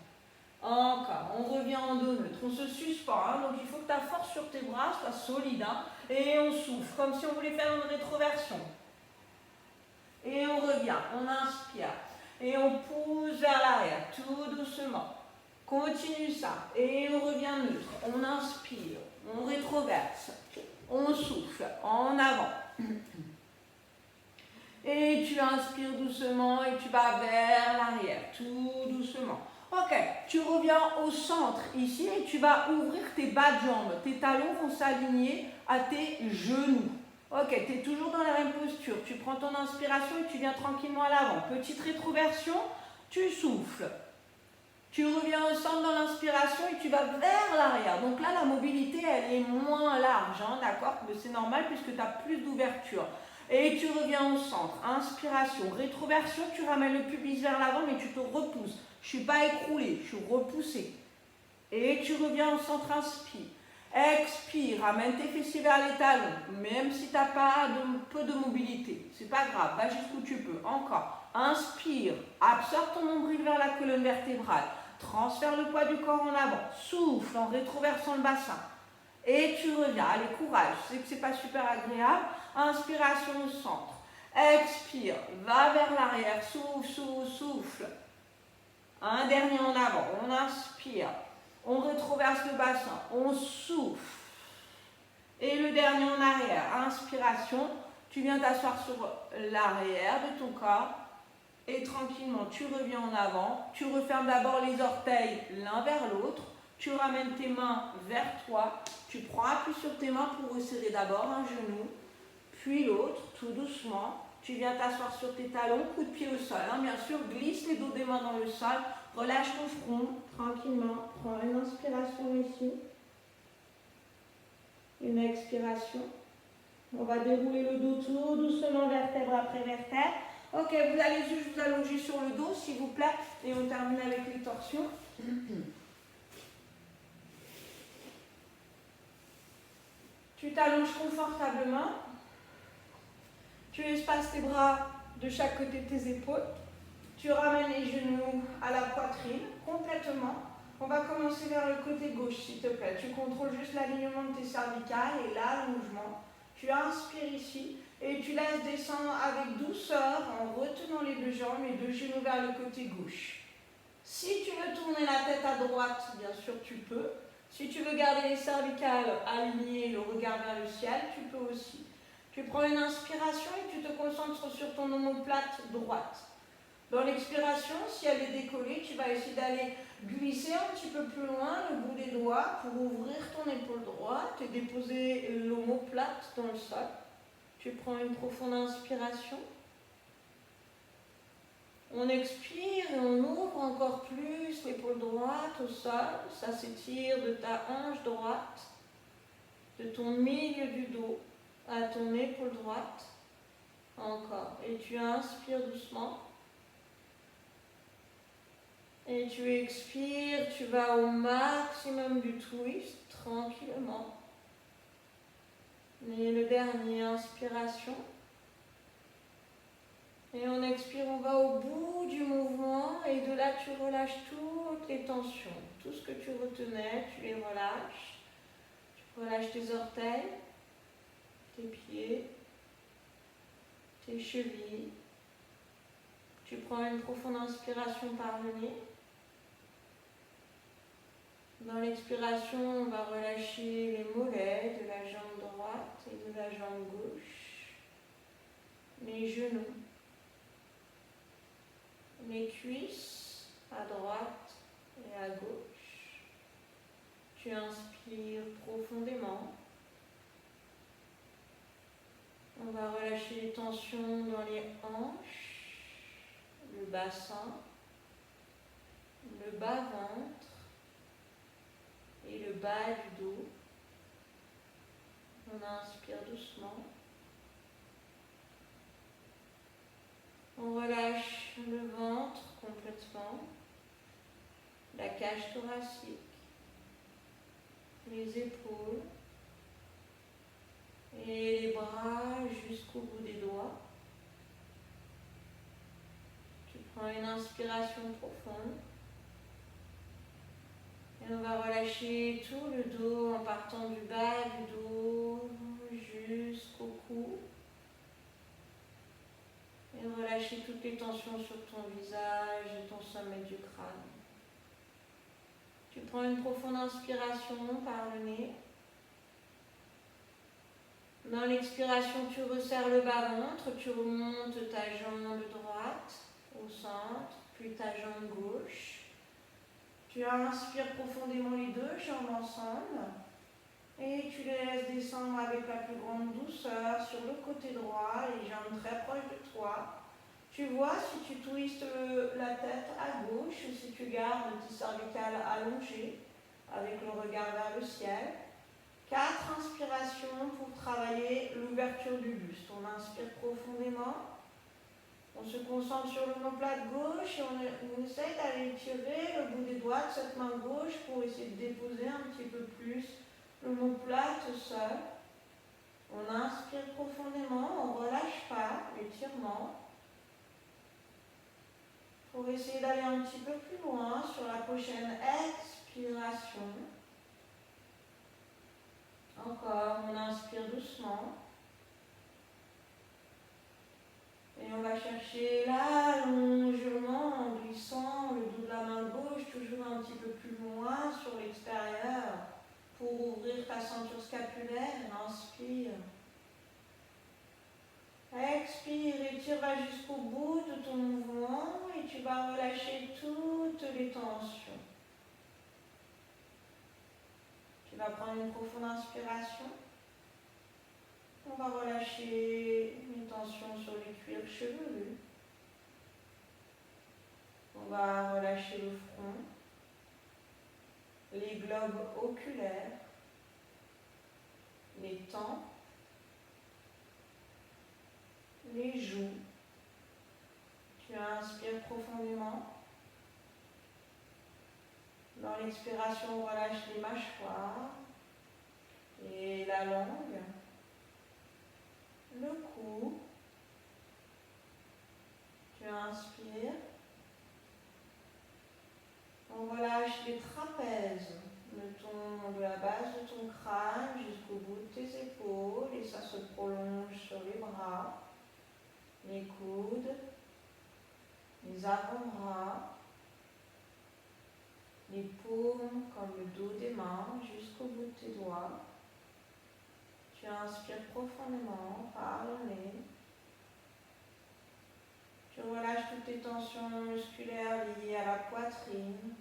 Encore, on revient en dos neutre, on se suspend, hein, donc il faut que ta force sur tes bras soit solide. Hein, et on souffle, comme si on voulait faire une rétroversion. Et on revient, on inspire. Et on pousse vers l'arrière, tout doucement. Continue ça. Et on revient neutre. On inspire, on rétroverse, on souffle en avant. Et tu inspires doucement et tu vas vers l'arrière, tout doucement. Ok, tu reviens au centre ici et tu vas ouvrir tes bas de jambes. Tes talons vont s'aligner à tes genoux. Ok, tu es toujours dans la même posture. Tu prends ton inspiration et tu viens tranquillement à l'avant. Petite rétroversion, tu souffles. Tu reviens au centre dans l'inspiration et tu vas vers l'arrière. Donc là, la mobilité, elle est moins large, hein, d'accord? Mais c'est normal puisque tu as plus d'ouverture. Et tu reviens au centre. Inspiration, rétroversion, tu ramènes le pubis vers l'avant, mais tu te repousses. Je ne suis pas écroulée, je suis repoussée. Et tu reviens au centre, inspire. Expire, ramène tes fessiers vers les talons, même si tu n'as pas peu de mobilité. C'est pas grave, va jusqu'où tu peux. Encore. Inspire, absorbe ton nombril vers la colonne vertébrale. Transfère le poids du corps en avant. Souffle en rétroversant le bassin. Et tu reviens. Allez, courage. Je sais que ce n'est pas super agréable. Inspiration au centre. Expire, va vers l'arrière. Souffle, souffle, souffle. Un dernier en avant. On inspire. On rétroverse le bassin. On souffle. Et le dernier en arrière. Inspiration. Tu viens t'asseoir sur l'arrière de ton corps. Et tranquillement, tu reviens en avant. Tu refermes d'abord les orteils l'un vers l'autre. Tu ramènes tes mains vers toi. Tu prends appui sur tes mains pour resserrer d'abord un genou, puis l'autre, tout doucement. Tu viens t'asseoir sur tes talons, coup de pied au sol. Hein, bien sûr, glisse les dos des mains dans le sol. Relâche ton front, tranquillement. Prends une inspiration ici. Une expiration. On va dérouler le dos tout doucement, vertèbre après vertèbre. Ok, vous allez juste vous allonger sur le dos, s'il vous plaît. Et on termine avec les torsions. Tu t'allonges confortablement. Tu espaces tes bras de chaque côté de tes épaules. Tu ramènes les genoux à la poitrine, complètement. On va commencer vers le côté gauche, s'il te plaît. Tu contrôles juste l'alignement de tes cervicales et l'allongement. Tu inspires ici et tu laisses descendre avec douceur en retenant les deux jambes, les deux genoux vers le côté gauche. Si tu veux tourner la tête à droite, bien sûr tu peux. Si tu veux garder les cervicales alignées, le regard vers le ciel, tu peux aussi. Tu prends une inspiration et tu te concentres sur ton omoplate droite. Dans l'expiration, si elle est décollée, tu vas essayer d'aller glisser un petit peu plus loin le bout des doigts pour ouvrir ton épaule droite et déposer l'omoplate dans le sol. Tu prends une profonde inspiration. On expire et on ouvre encore plus l'épaule droite au sol. Ça s'étire de ta hanche droite, de ton milieu du dos à ton épaule droite. Encore. Et tu inspires doucement. Et tu expires, tu vas au maximum du twist, tranquillement. Et le dernier, inspiration. Et on expire, on va au bout du mouvement et de là tu relâches toutes les tensions. Tout ce que tu retenais, tu les relâches. Tu relâches tes orteils, tes pieds, tes chevilles. Tu prends une profonde inspiration par le nez. Dans l'expiration, on va relâcher les mollets de la jambe droite et de la jambe gauche, les genoux, les cuisses à droite et à gauche. Tu inspires profondément. On va relâcher les tensions dans les hanches, le bassin, le bas-ventre et le bas du dos. On inspire doucement. On relâche le ventre complètement, la cage thoracique, les épaules et les bras jusqu'au bout des doigts. Tu prends une inspiration profonde. Et on va relâcher tout le dos en partant du bas du dos jusqu'au cou. Et relâcher toutes les tensions sur ton visage et ton sommet du crâne. Tu prends une profonde inspiration par le nez. Dans l'expiration, tu resserres le bas-ventre, tu remontes ta jambe droite au centre, puis ta jambe gauche. Tu inspires profondément les deux jambes ensemble et tu les laisses descendre avec la plus grande douceur sur le côté droit, les jambes très proches de toi. Tu vois, si tu twistes la tête à gauche, si tu gardes tes cervicales allongées avec le regard vers le ciel. 4 inspirations pour travailler l'ouverture du buste. On inspire profondément. On se concentre sur l'omoplate gauche et on essaye d'aller tirer le bout des doigts de cette main gauche pour essayer de déposer un petit peu plus l'omoplate seule. On inspire profondément, on ne relâche pas l'étirement. Pour essayer d'aller un petit peu plus loin sur la prochaine expiration. Encore, on inspire doucement. Et on va chercher l'allongement en glissant le dos de la main gauche toujours un petit peu plus loin sur l'extérieur pour ouvrir ta ceinture scapulaire. Inspire. Expire, étire, va jusqu'au bout de ton mouvement et tu vas relâcher toutes les tensions. Tu vas prendre une profonde inspiration. On va relâcher les tensions sur les cuirs chevelus. On va relâcher le front, les globes oculaires, les tempes, les joues. Tu inspires profondément. Dans l'expiration, on relâche les mâchoires et la langue, le cou. Tu inspires. On relâche les trapèzes de la base de ton crâne jusqu'au bout de tes épaules et ça se prolonge sur les bras, les coudes, les avant-bras, les paumes comme le dos des mains jusqu'au bout de tes doigts. Tu inspires profondément par le nez. Tu relâches toutes tes tensions musculaires liées à la poitrine,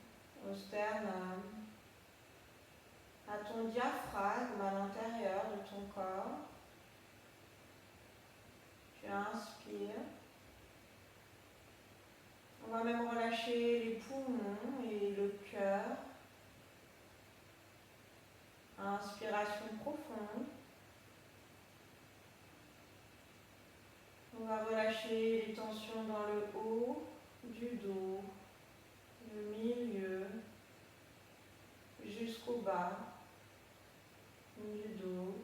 au sternum, à ton diaphragme à l'intérieur de ton corps. Tu inspires. On va même relâcher les poumons et le cœur. Inspiration profonde. On va relâcher les tensions dans le haut du dos, le milieu, jusqu'au bas du dos.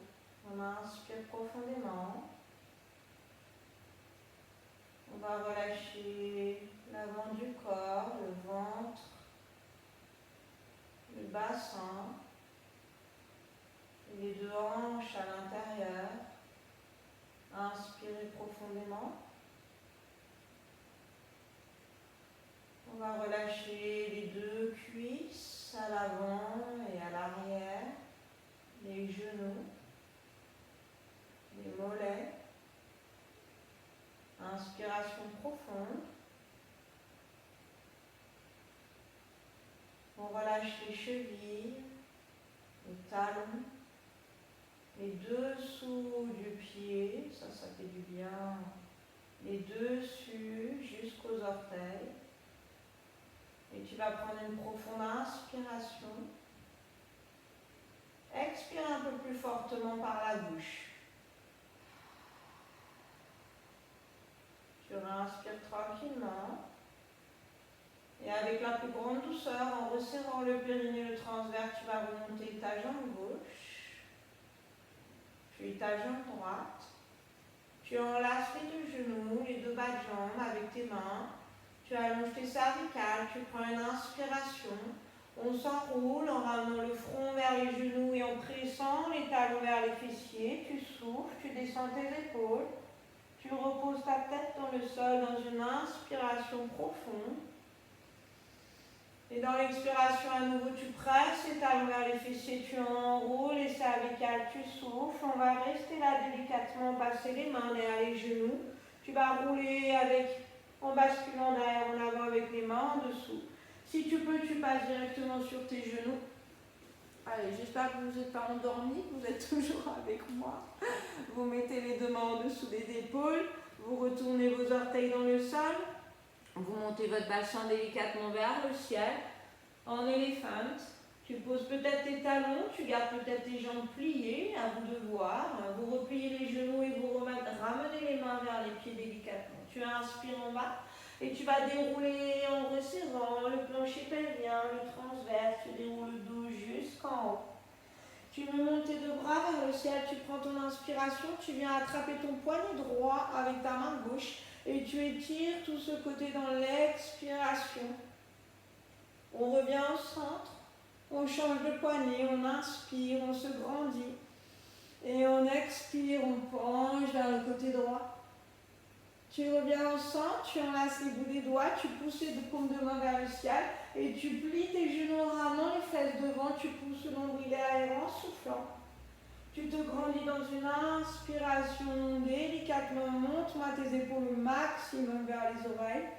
On inspire profondément. On va relâcher l'avant du corps, le ventre, le bassin, les deux hanches à l'intérieur. Inspirez profondément. On va relâcher les deux cuisses à l'avant et à l'arrière, les genoux, les mollets. Inspiration profonde. On relâche les chevilles, les talons, les dessous du pied, ça fait du bien, les dessus jusqu'aux orteils. Et tu vas prendre une profonde inspiration. Expire un peu plus fortement par la bouche. Tu inspires tranquillement. Et avec la plus grande douceur, en resserrant le périnée, le transverse, tu vas remonter ta jambe gauche, puis ta jambe droite. Tu enlaces les deux genoux, les deux bas de jambes avec tes mains. Tu allonges tes cervicales, tu prends une inspiration. On s'enroule en ramenant le front vers les genoux et en pressant les talons vers les fessiers. Tu souffles, tu descends tes épaules. Tu reposes ta tête dans le sol dans une inspiration profonde. Et dans l'expiration à nouveau, tu presses les talons vers les fessiers, tu enroules les cervicales, tu souffles. On va rester là délicatement, passer les mains derrière les genoux. Tu vas rouler en basculant derrière en avant avec les mains en dessous. Si tu peux, tu passes directement sur tes genoux. Allez, j'espère que vous n'êtes pas endormis, que vous êtes toujours avec moi. Vous mettez les deux mains en dessous des épaules. Vous retournez vos orteils dans le sol. Vous montez votre bassin délicatement vers le ciel. En éléphant. Tu poses peut-être tes talons, tu gardes peut-être tes jambes pliées, à vous de voir. Vous repliez les genoux et vous ramenez les mains vers les pieds délicatement. Tu inspires en bas et tu vas dérouler en resserrant le plancher pelvien, le transverse. Tu déroules le dos jusqu'en haut. Tu montes tes deux bras vers le ciel, tu prends ton inspiration, tu viens attraper ton poignet droit avec ta main gauche et tu étires tout ce côté dans l'expiration. On revient au centre, on change de poignet, on inspire, on se grandit et on expire, on penche vers le côté droit. Tu reviens au centre, tu enlaces les bouts des doigts, tu pousses les paumes de main vers le ciel et tu plies tes genoux en ramenant les fesses devant, tu pousses le nombril derrière en soufflant. Tu te grandis dans une inspiration délicatement, monte-moi tes épaules au maximum vers les oreilles.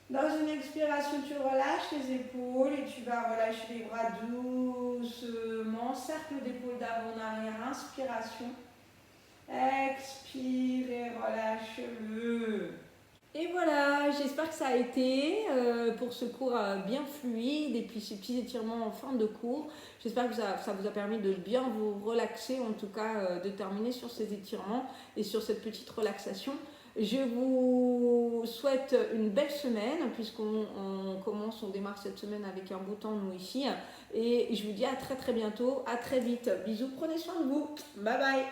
Dans une expiration, tu relâches les épaules et tu vas relâcher les bras doucement, cercle d'épaule d'avant en arrière, inspiration. Expire et relâche-le. Et voilà, j'espère que ça a été pour ce cours bien fluide et puis ces petits étirements en fin de cours. J'espère que ça vous a permis de bien vous relaxer, en tout cas de terminer sur ces étirements et sur cette petite relaxation. Je vous souhaite une belle semaine puisqu'on démarre cette semaine avec un beau temps nous ici. Et je vous dis à très bientôt, à très vite. Bisous, prenez soin de vous. Bye bye.